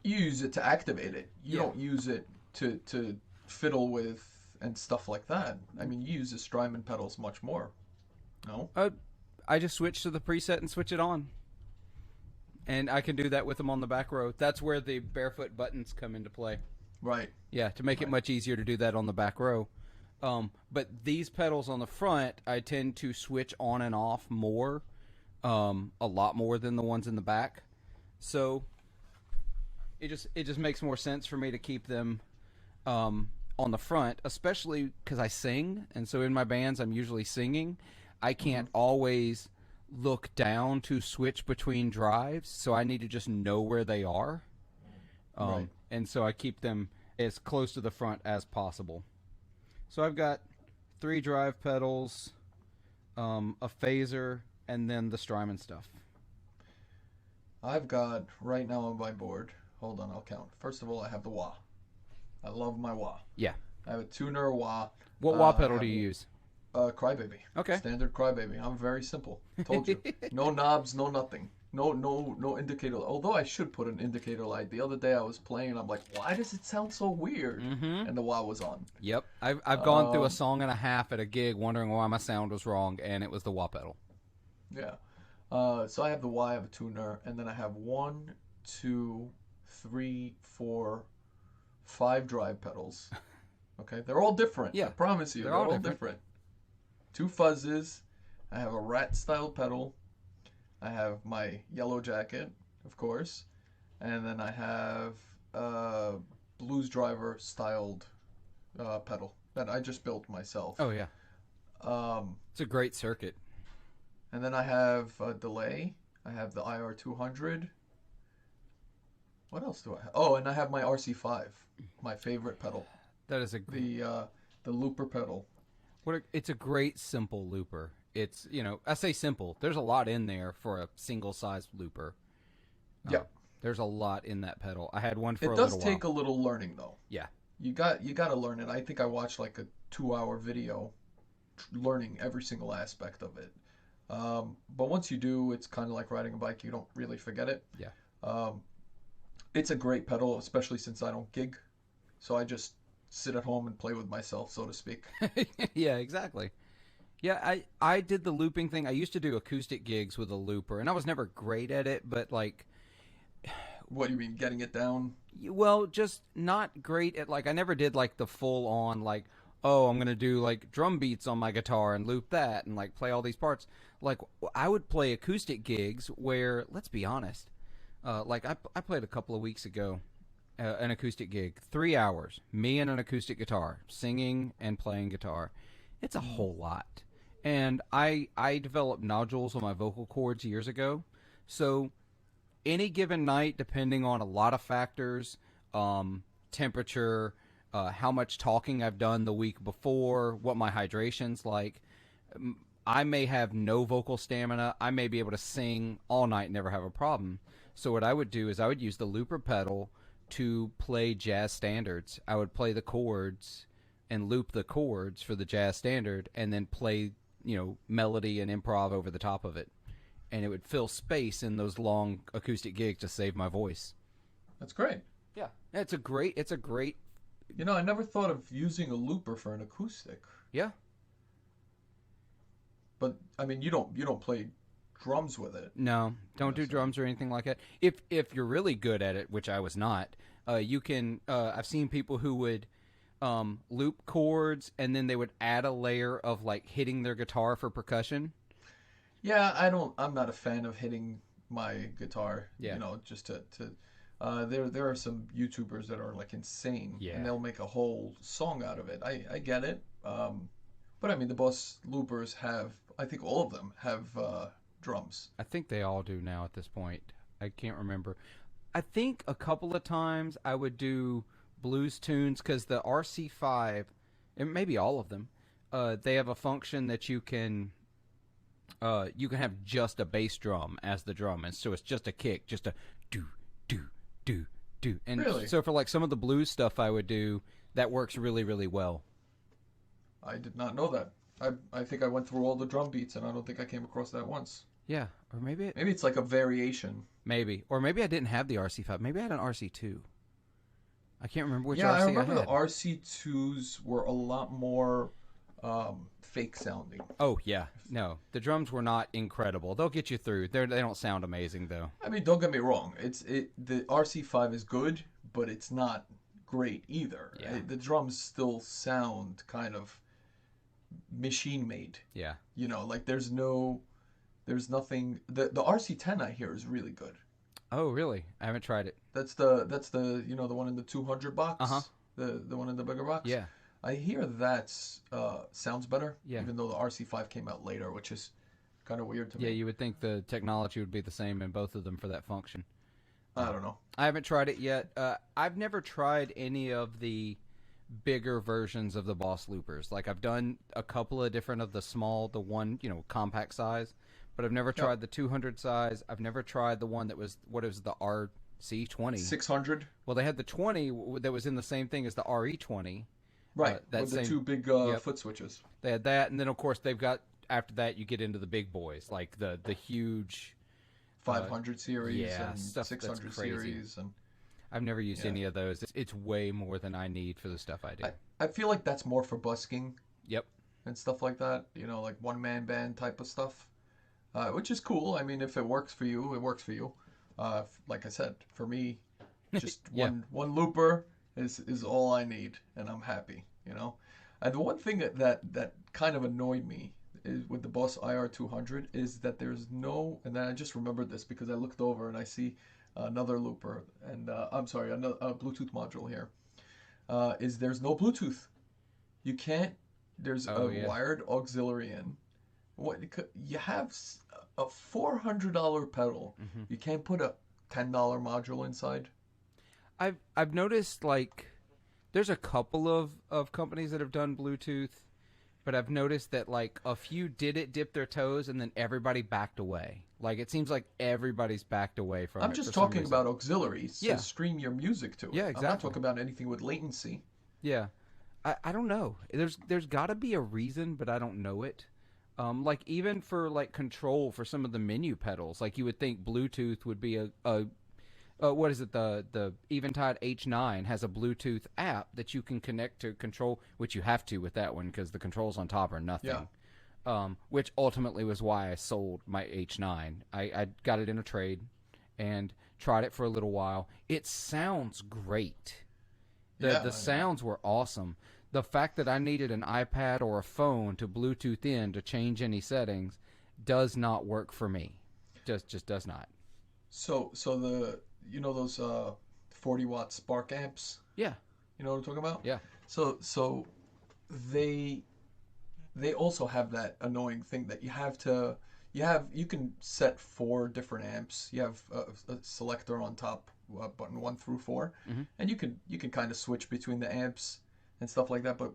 you use it to activate it. You don't use it to fiddle with and stuff like that. I mean, you use the Strymon pedals much more. No? I just switch to the preset and switch it on. And I can do that with them on the back row. That's where the barefoot buttons come into play. Right. Yeah, to make it much easier to do that on the back row. But these pedals on the front, I tend to switch on and off more, a lot more than the ones in the back. So it just makes more sense for me to keep them on the front, especially because I sing, and so in my bands I'm usually singing. I can't always look down to switch between drives, so I need to just know where they are. Right. And so I keep them as close to the front as possible. So I've got 3 drive pedals, a phaser, and then the Strymon stuff. I've got, right now on my board, Hold on, I'll count. First of all, I have the wah. I love my wah. Yeah. I have a tuner wah. What wah pedal do you use? Crybaby. Okay. Standard Crybaby. I'm very simple. Told you. No knobs, no nothing. No indicator. Although I should put an indicator light. The other day I was playing and I'm like, why does it sound so weird? Mm-hmm. And the wah was on. Yep. I've gone through a song and a half at a gig wondering why my sound was wrong, and it was the wah pedal. Yeah. So I have the wah, I have a tuner, and then I have 1, 2, 3, 4, 5 drive pedals. Okay, they're all different. Yeah, I promise you, they're all different. 2 fuzzes. I have a rat style pedal. I have my Yellowjacket, of course, and then I have a Blues Driver styled pedal that I just built myself. Oh yeah. It's a great circuit. And then I have a delay. I have the IR200. What else do I have? Oh, and I have my RC5, my favorite pedal. That is the looper pedal. It's a great simple looper. It's, I say simple. There's a lot in there for a single size looper. Yeah. There's a lot in that pedal. I had one for a little while. It does take a little learning though. Yeah. You got to learn it. I think I watched like a 2-hour video learning every single aspect of it. But once you do, it's kind of like riding a bike. You don't really forget it. Yeah. It's a great pedal, especially since I don't gig. So I just sit at home and play with myself, so to speak. Yeah, exactly. Yeah, I did the looping thing. I used to do acoustic gigs with a looper, and I was never great at it, but like... What do you mean, getting it down? Well, just not great at, like, I never did like the full on, like, oh, I'm going to do like drum beats on my guitar and loop that and like play all these parts. Like, I would play acoustic gigs where, let's be honest, like I played a couple of weeks ago, an acoustic gig, 3 hours, me and an acoustic guitar, singing and playing guitar. It's a whole lot. And I developed nodules on my vocal cords years ago. So any given night, depending on a lot of factors, temperature, how much talking I've done the week before, what my hydration's like, I may have no vocal stamina. I may be able to sing all night and never have a problem. So what I would do is I would use the looper pedal to play jazz standards. I would play the chords and loop the chords for the jazz standard and then play, melody and improv over the top of it. And it would fill space in those long acoustic gigs to save my voice. That's great. Yeah. It's a great I never thought of using a looper for an acoustic. Yeah. But I mean, you don't play drums with it. No, don't do drums or anything like that. If you're really good at it, which I was not, you can. I've seen people who would loop chords and then they would add a layer of like hitting their guitar for percussion. Yeah, I'm not a fan of hitting my guitar. Yeah. Just to. There are some YouTubers that are like insane, and they'll make a whole song out of it. I get it, but I mean the Boss loopers have. I think all of them have drums. I think they all do now at this point. I can't remember. I think a couple of times I would do blues tunes because the RC5, and maybe all of them, they have a function that you can have just a bass drum as the drum, and so it's just a kick, just a do. And really? So for like some of the blues stuff I would do, that works really, really well. I did not know that. I think I went through all the drum beats, and I don't think I came across that once. Yeah, or maybe it's like a variation. Maybe, or maybe I didn't have the RC5. Maybe I had an RC2. I can't remember which RC I remember I had. The RC2s were a lot more fake sounding. Oh yeah, no, the drums were not incredible. They'll get you through. They don't sound amazing though. I mean, don't get me wrong. The RC5 is good, but it's not great either. Yeah. The drums still sound kind of machine made. Yeah. Like there's nothing. The RC10 I hear is really good. Oh really? I haven't tried it. That's the the one in the 200 box. Uh-huh. The one in the bigger box. Yeah. I hear that sounds better. Yeah. Even though the RC5 came out later, which is kind of weird to me. Yeah, you would think the technology would be the same in both of them for that function. I don't know. I haven't tried it yet. I've never tried any of the bigger versions of the Boss loopers. Like I've done a couple of different of the small, the one, compact size, but I've never tried the 200 size. I've never tried the one that was the C20. 600. Well, they had the 20 that was in the same thing as the RE20. Right, that with the same, two big yep. foot switches. They had that, and then of course they've got, after that you get into the big boys, like the huge 500 series and stuff 600 that's crazy. series. And I've never used any of those. It's way more than I need for the stuff I do. I feel like that's more for busking. Yep. And stuff like that, like one-man band type of stuff, which is cool. I mean, if it works for you, it works for you. Like I said, for me, just yeah. one looper is all I need, and I'm happy, And the one thing that kind of annoyed me is with the Boss IR200 is that there's no, and then I just remembered this because I looked over and I see another looper, and I'm sorry, another Bluetooth module here, is there's no Bluetooth. You can't. There's wired auxiliary in. What you have a $400 pedal. Mm-hmm. You can't put a $10 module inside. I've noticed, like, there's a couple of companies that have done Bluetooth, but I've noticed that, like, a few dip their toes, and then everybody backed away. Like, it seems like everybody's backed away from it. I'm just talking about auxiliaries to stream your music to. Yeah, exactly. I'm not talking about anything with latency. Yeah. I don't know. There's got to be a reason, but I don't know it. Like, even for, like, control for some of the menu pedals, like, you would think Bluetooth would be a what is it? The Eventide H9 has a Bluetooth app that you can connect to control, which you have to with that one because the controls on top are nothing. Yeah. Which ultimately was why I sold my H9. I got it in a trade and tried it for a little while. It sounds great. The sounds were awesome. The fact that I needed an iPad or a phone to Bluetooth in to change any settings does not work for me. Just does not. So the those 40-watt Spark amps? Yeah. You know what I'm talking about? Yeah. So they also have that annoying thing that you can set 4 different amps. You have a selector on top, button 1 through 4, mm-hmm. and you can kind of switch between the amps and stuff like that. But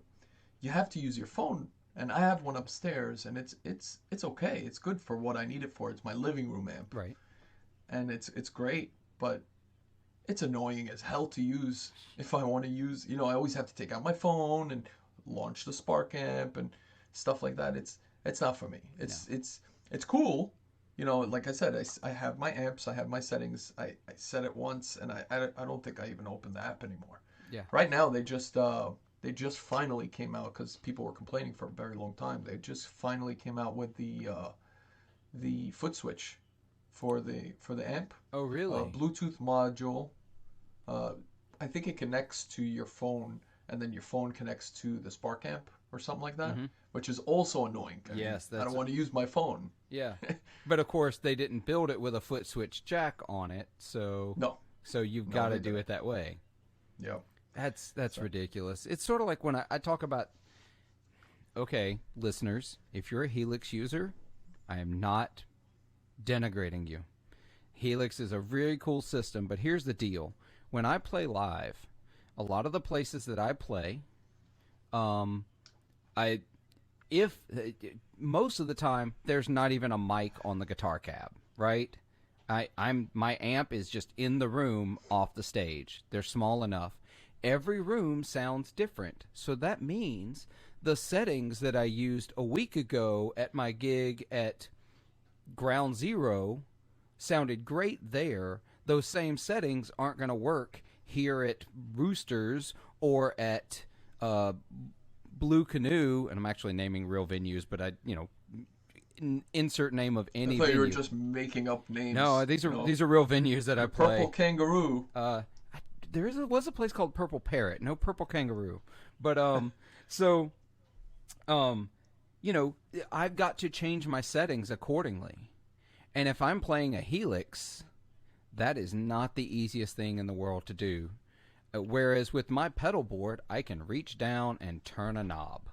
you have to use your phone, and I have one upstairs, and it's okay. It's good for what I need it for. It's my living room amp, right? And it's great, but it's annoying as hell to use. If I want to use, I always have to take out my phone and launch the Spark amp and stuff like that. It's not for me. It's cool. Like I said, I have my amps, I have my settings. I set it once, and I don't think I even opened the app anymore. Yeah. Right now, they just finally came out because people were complaining for a very long time. They just finally came out with the foot switch for the amp. Oh, really? Bluetooth module. I think it connects to your phone, and then your phone connects to the Spark amp or something like that, mm-hmm. which is also annoying. I don't want to use my phone. Yeah, but of course they didn't build it with a foot switch jack on it, so no. So you've got to do it that way. Yeah, that's ridiculous. It's sort of like when I talk about. Okay, listeners, if you're a Helix user, I am not denigrating you. Helix is a very cool system, but here's the deal. When I play live, a lot of the places that I play, most of the time there's not even a mic on the guitar cab, right? My amp is just in the room off the stage. They're small enough. Every room sounds different. So that means the settings that I used a week ago at my gig at Ground Zero sounded great there. Those same settings aren't going to work here at Roosters or at Blue Canoe, and I'm actually naming real venues, but insert name of any I thought venue. You were just making up names. No, these are real venues that I play. Purple Kangaroo. Was a place called Purple Parrot. No Purple Kangaroo, but I've got to change my settings accordingly. And if I'm playing a Helix, that is not the easiest thing in the world to do. Whereas with my pedal board, I can reach down and turn a knob.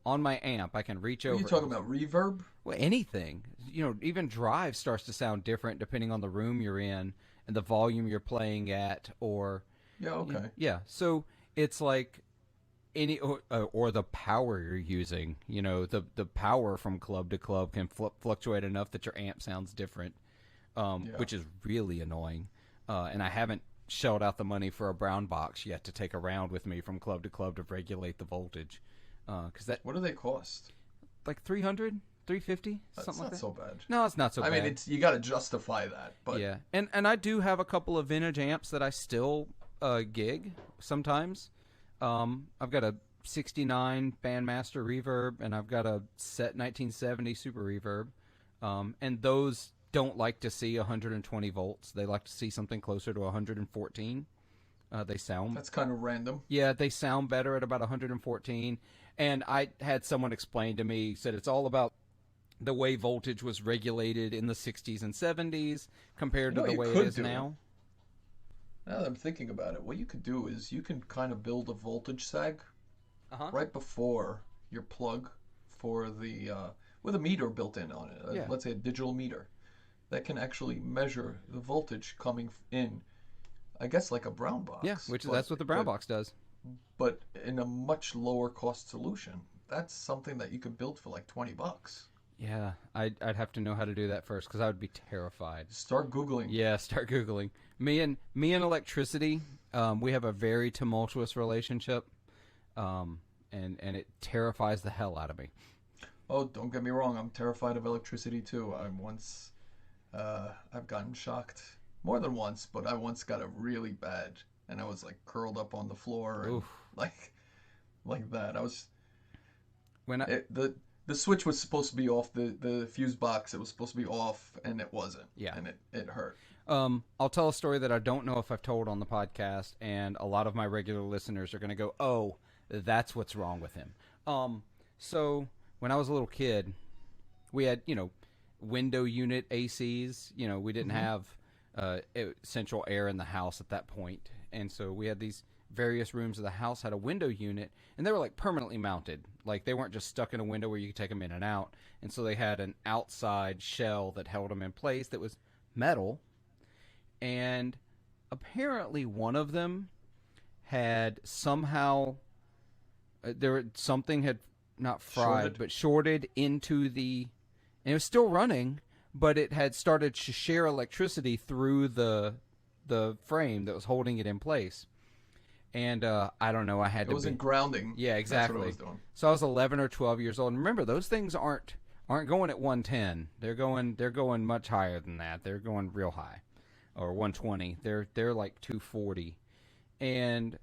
On my amp, I can reach over. Are you talking about reverb? Well, anything. Even drive starts to sound different depending on the room you're in and the volume you're playing at, or yeah, okay, yeah. So it's like any or the power you're using. The power from club to club can fluctuate enough that your amp sounds different, which is really annoying. and I haven't shelled out the money for a brown box yet to take around with me from club to club to regulate the voltage. Because that What do they cost? like 300, 350, That's something like not that. so bad. No, it's not so I bad. mean, you got to justify that, but Yeah, and I do have a couple of vintage amps that I still gig sometimes. I've got a 69 Bandmaster reverb, and I've got a set 1970 Super Reverb, and those don't like to see 120 volts. They like to see something closer to 114. They sound that's kind of random. Yeah, they sound better at about 114. And I had someone explain to me, said it's all about the way voltage was regulated in the 60s and 70s compared to the way it is now. Now that I'm thinking about it, what you could do is you can kind of build a voltage sag right before your plug for the with a meter built in on it. Let's say a digital meter that can actually measure the voltage coming in. I guess like a brown box. Yeah, that's what the brown box does. But in a much lower cost solution. That's something that you could build for like $20. Yeah, I'd have to know how to do that first because I would be terrified. Start Googling. Yeah, start Googling. Me and electricity, we have a very tumultuous relationship, and it terrifies the hell out of me. Oh, don't get me wrong. I'm terrified of electricity too. I've gotten shocked more than once, but I once got it really bad, and I was like curled up on the floor and like that. I was the switch was supposed to be off, the fuse box. It was supposed to be off, and it wasn't. Yeah, and it hurt. I'll tell a story that I don't know if I've told on the podcast, and a lot of my regular listeners are going to go, "Oh, that's what's wrong with him." So when I was a little kid, we had window unit ACs. We didn't have central air in the house at that point, and so we had these various rooms of the house had a window unit, and they were like permanently mounted. Like they weren't just stuck in a window where you could take them in and out. And so they had an outside shell that held them in place that was metal. And apparently one of them had somehow something had not fried but shorted into and it was still running, but it had started to share electricity through the frame that was holding it in place. And I don't know, It wasn't grounding. Yeah, exactly. That's what I was doing. So I was 11 or 12 years old. And remember, those things aren't going at 110. They're going much higher than that. They're going real high, or 120. They're like 240. And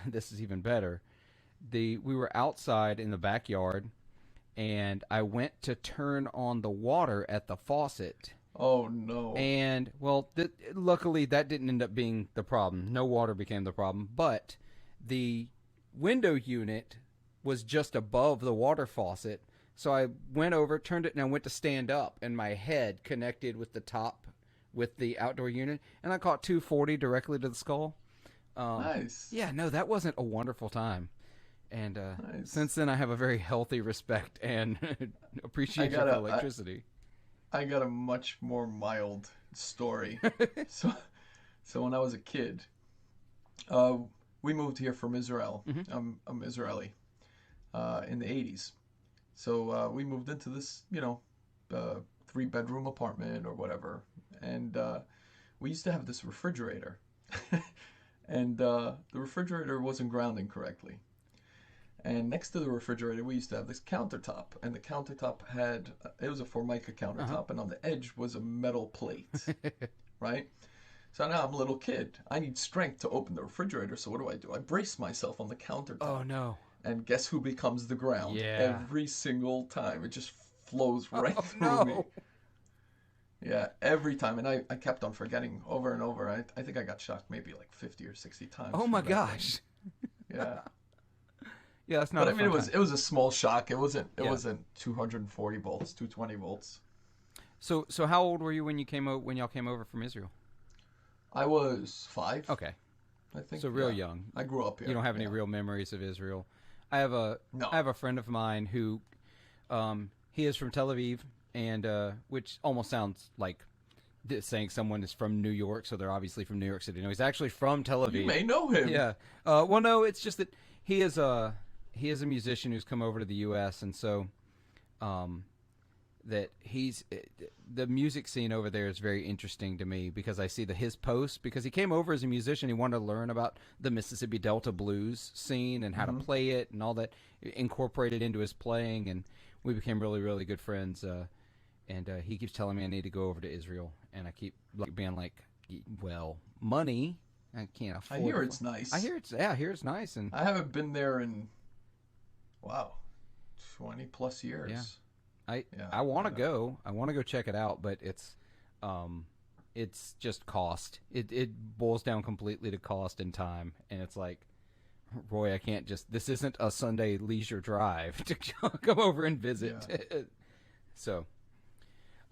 this is even better. We were outside in the backyard, and I went to turn on the water at the faucet. Oh, no. And, well, luckily that didn't end up being the problem. No water became the problem. But the window unit was just above the water faucet. So I went over, turned it, and I went to stand up. And my head connected with the top, with the outdoor unit. And I caught 240 directly to the skull. Nice. Yeah, no, that wasn't a wonderful time. And nice. Since then, I have a very healthy respect and appreciation for electricity. I got a much more mild story. So when I was a kid, we moved here from Israel. Mm-hmm. I'm Israeli. In the 80s. So we moved into this, 3-bedroom apartment or whatever. And we used to have this refrigerator. And the refrigerator wasn't grounding correctly. And next to the refrigerator, we used to have this countertop. And the countertop it was a Formica countertop. And on the edge was a metal plate, right? So now I'm a little kid. I need strength to open the refrigerator. So what do? I brace myself on the countertop. Oh, no. And guess who becomes the ground? Yeah. Every single time. It just flows right through me. Yeah, every time. And I kept on forgetting over and over. I think I got shocked maybe like 50 or 60 times. Oh, my gosh. Yeah. Yeah, that's not. But I mean, it was a small shock. It wasn't 240 volts, 220 volts. So how old were you when y'all came over from Israel? I was 5. Okay. I think. So real young. I grew up here. You don't have any real memories of Israel. I have a friend of mine who, he is from Tel Aviv, and which almost sounds like saying someone is from New York, so they're obviously from New York City. No, he's actually from Tel Aviv. You may know him. Yeah. Well, no, it's just that he is a musician who's come over to the U.S. and so, that the music scene over there is very interesting to me because I see his posts because he came over as a musician. He wanted to learn about the Mississippi Delta blues scene and how to play it and all that, incorporated into his playing, and we became really, really good friends. And he keeps telling me I need to go over to Israel, and I keep being like, well, money, I can't afford. I hear it's nice. I hear it's nice, and I haven't been there in 20 plus years. Yeah. I want to go. I want to go check it out, but it's just cost. It boils down completely to cost and time, and it's like, Roy, I can't just. This isn't a Sunday leisure drive to come over and visit. Yeah. So,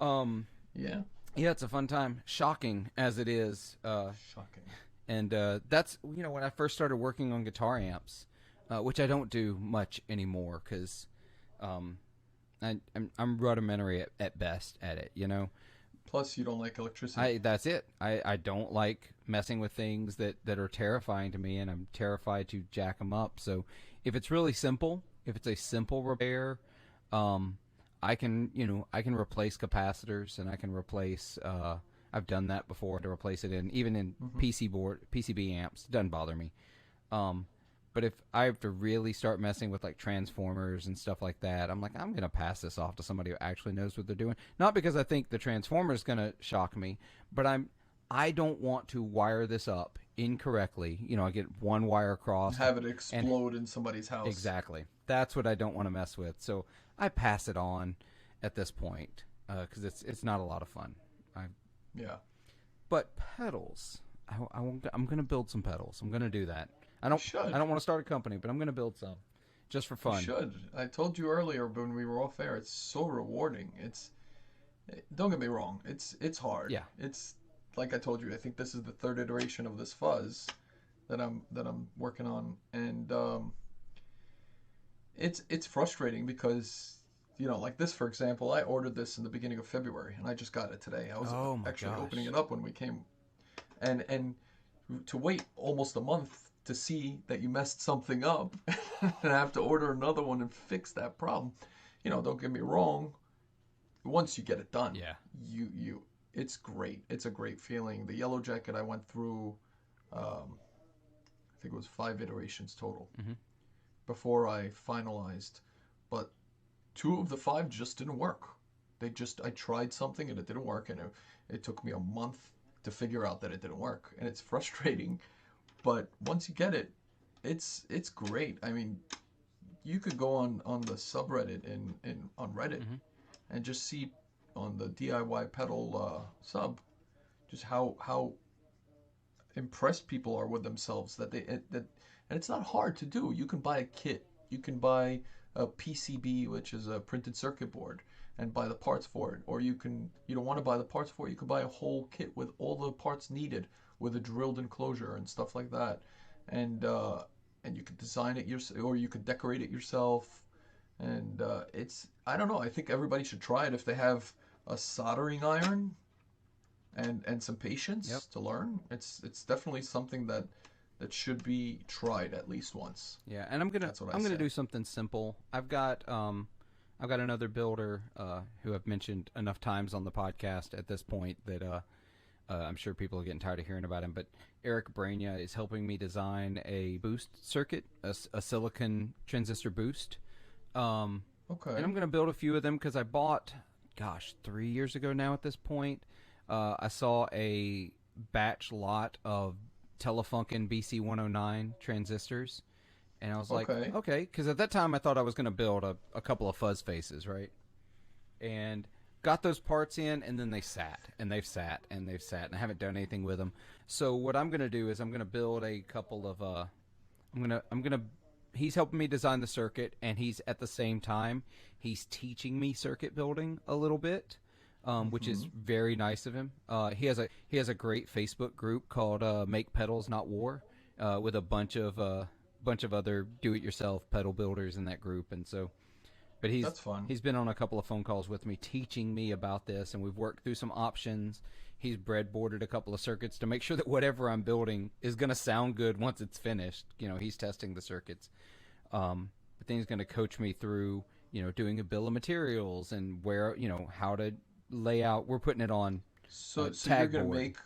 yeah, it's a fun time. Shocking as it is. Shocking. And that's when I first started working on guitar amps, which I don't do much anymore because. I'm rudimentary at best at it, Plus, you don't like electricity. That's it. I don't like messing with things that are terrifying to me, and I'm terrified to jack them up. So if it's really simple, if it's a simple repair, I can replace capacitors, and I can replace. I've done that before to replace it even in PCB amps. It doesn't bother me. But if I have to really start messing with like transformers and stuff like that, I'm like, I'm going to pass this off to somebody who actually knows what they're doing. Not because I think the transformer is going to shock me, but I don't want to wire this up incorrectly. I get one wire across. Have it explode in somebody's house. Exactly. That's what I don't want to mess with. So I pass it on at this point because it's not a lot of fun. Yeah. But pedals, I'm going to build some pedals. I'm going to do that. I don't want to start a company, but I'm going to build some just for fun. You should. I told you earlier when we were off air, it's so rewarding. Don't get me wrong. It's hard. Yeah. It's like I told you, I think this is the third iteration of this fuzz that I'm working on, and it's frustrating because like this, for example, I ordered this in the beginning of February and I just got it today. I was opening it up when we came, and to wait almost a month to see that you messed something up and have to order another one and fix that problem. Don't get me wrong. Once you get it done, it's great. It's a great feeling. The Yellowjacket, I went through, I think it was 5 iterations total before I finalized. But 2 of the 5 just didn't work. I tried something and it didn't work, and it took me a month to figure out that it didn't work, and it's frustrating. But once you get it, it's great. I mean, you could go on the subreddit on Reddit and just see on the DIY pedal sub just how impressed people are with themselves and it's not hard to do. You can buy a kit. You can buy a PCB, which is a printed circuit board, and buy the parts for it. Or you don't want to buy the parts for it, you can buy a whole kit with all the parts needed, with a drilled enclosure and stuff like that, and you could design it yourself, or you could decorate it yourself, and I don't know. I think everybody should try it if they have a soldering iron and some patience to learn. It's definitely something that should be tried at least once. Yeah, and I'm gonna do something simple. I've got another builder who I've mentioned enough times on the podcast at this point that. I'm sure people are getting tired of hearing about him, but Eric Brania is helping me design a boost circuit, a silicon transistor boost. Okay. And I'm going to build a few of them because I bought, 3 years ago now at this point, I saw a batch lot of Telefunken BC109 transistors, and I was like, okay, because at that time I thought I was going to build a couple of fuzz faces, right? And got those parts in, and then they've sat, and I haven't done anything with them. So what I'm going to do is I'm going to build a couple of he's helping me design the circuit, and he's at the same time he's teaching me circuit building a little bit, which is very nice of him. He has a great Facebook group called Make Pedals Not War, with a bunch of other do-it-yourself pedal builders in that group, and so. But that's fun. He's been on a couple of phone calls with me teaching me about this, and we've worked through some options. He's breadboarded a couple of circuits to make sure that whatever I'm building is going to sound good once it's finished. He's testing the circuits. But then he's going to coach me through doing a bill of materials and where, how to lay out. We're putting it on So you're tag gonna board. make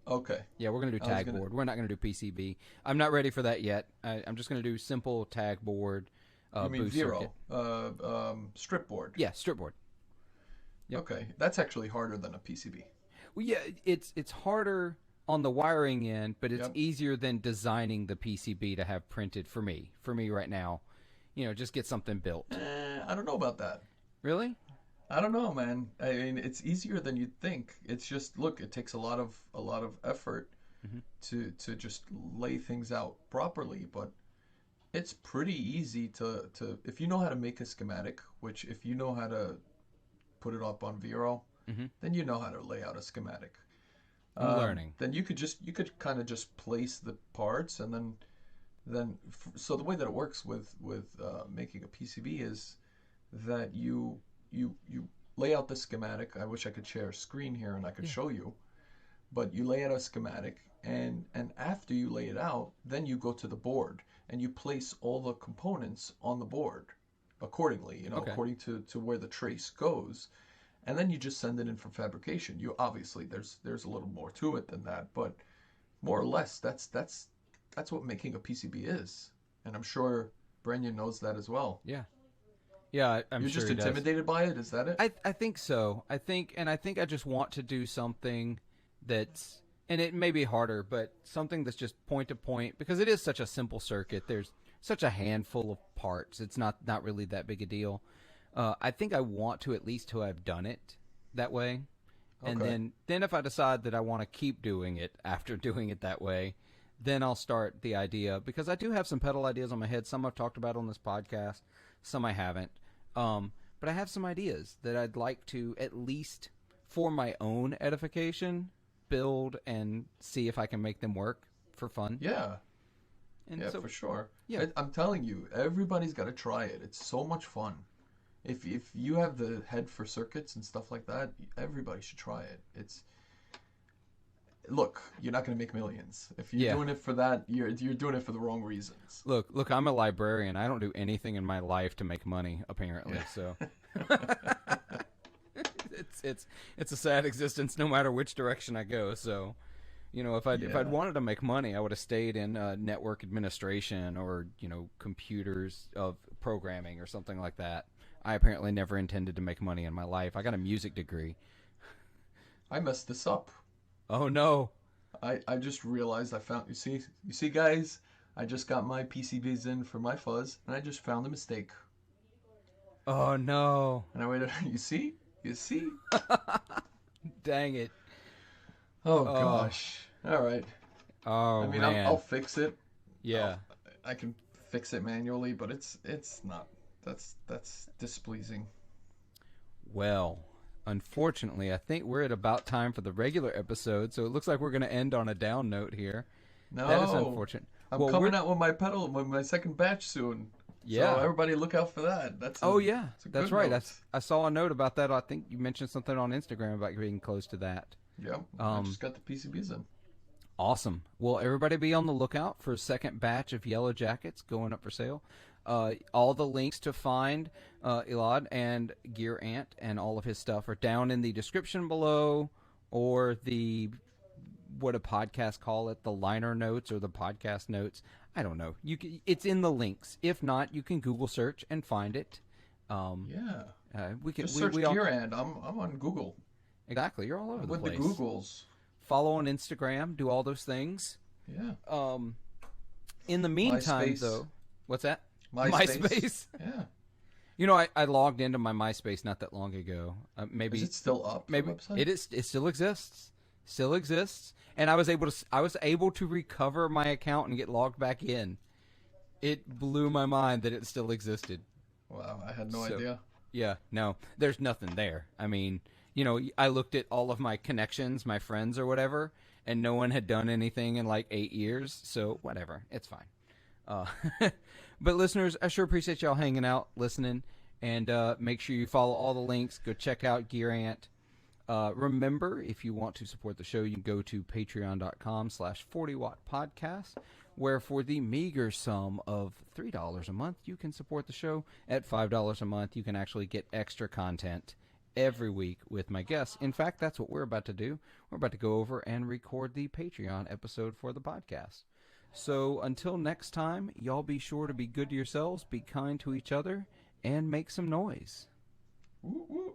okay. Yeah, we're going to do tag board. We're not going to do PCB. I'm not ready for that yet. I'm just going to do simple tag board. You mean boost Vero, circuit. strip board. Yeah, strip board. Yep. Okay, that's actually harder than a PCB. Well, yeah, it's harder on the wiring end, but it's Yep. easier than designing the PCB to have printed for me. For me right now, just get something built. I don't know about that. Really? I don't know, man. I mean, it's easier than you'd think. It's just look, it takes a lot of effort to just lay things out properly, but it's pretty easy to if you know how to make a schematic, which if you know how to put it up on Vero, then you know how to lay out a schematic. I'm learning. Then you could kind of just place the parts, and so the way that it works with making a PCB is that you lay out the schematic. I wish I could share a screen here and I could show you, but you lay out a schematic, and after you lay it out, then you go to the board and you place all the components on the board accordingly, Okay. according to where the trace goes. And then you just send it in for fabrication. You obviously there's a little more to it than that, but more or less that's what making a PCB is. And I'm sure Brendan knows that as well. Yeah. Yeah, I'm You're sure just he does. intimidated by it, is that it? I think so. I think I just want to do something that's, and it may be harder, but something that's just point to point, because it is such a simple circuit. There's such a handful of parts. It's not really that big a deal. I think I want to at least to have done it that way. And Okay. then if I decide that I want to keep doing it after doing it that way, then I'll start the idea, because I do have some pedal ideas on my head. Some I've talked about on this podcast, some I haven't. But I have some ideas that I'd like to, at least for my own edification, build and see if I can make them work for fun. Yeah. And Yeah, so, for sure. yeah. I'm telling you, everybody's got to try it. It's so much fun. If you have the head for circuits and stuff like that, everybody should try it. Look, you're not going to make millions. If you're doing it for that, you're doing it for the wrong reasons. Look, I'm a librarian. I don't do anything in my life to make money, apparently. Yeah. So it's a sad existence no matter which direction I go. So, if I'd wanted to make money, I would have stayed in network administration or, computers of programming or something like that. I apparently never intended to make money in my life. I got a music degree. I messed this up. Oh no. I just realized you see guys, I just got my PCBs in for my fuzz and I just found a mistake. Oh no. And I waited, you see? Dang it. Oh gosh. All right. Oh I mean, man. I'll fix it. Yeah. I can fix it manually, but it's not. That's displeasing. Well, unfortunately, I think we're at about time for the regular episode, so it looks like we're going to end on a down note here. No, That is unfortunate. I'm coming out with my second batch soon. Yeah. So everybody look out for that. That's that's right. Note. I saw a note about that. I think you mentioned something on Instagram about being close to that. Yep. I just got the PCBs in. Awesome. Well, everybody be on the lookout for a second batch of Yellowjackets going up for sale. All the links to find Elad and Gear Ant and all of his stuff are down in the description below, or what a podcast call it, the liner notes or the podcast notes. I don't know. It's in the links. If not, you can Google search and find it. We can just search Gear Ant. I'm on Google. Exactly. You're all over the place. With the Googles. Follow on Instagram. Do all those things. Yeah. In the meantime, MySpace. though, what's that? MySpace. Yeah. I logged into my MySpace not that long ago. Maybe Is it still up? Maybe the website? it is. It still exists. Still exists. And I was able to recover my account and get logged back in. It blew my mind that it still existed. Wow, I had no idea. Yeah, no, there's nothing there. I mean, I looked at all of my connections, my friends or whatever, and no one had done anything in like 8 years. So whatever, it's fine. But listeners, I sure appreciate y'all hanging out, listening, and make sure you follow all the links. Go check out Gear Ant. Remember, if you want to support the show, you can go to patreon.com/40watt podcast, where for the meager sum of $3 a month, you can support the show. At $5 a month, you can actually get extra content every week with my guests. In fact, that's what we're about to do. We're about to go over and record the Patreon episode for the podcast. So until next time, y'all be sure to be good to yourselves, be kind to each other, and make some noise. Woo, woo.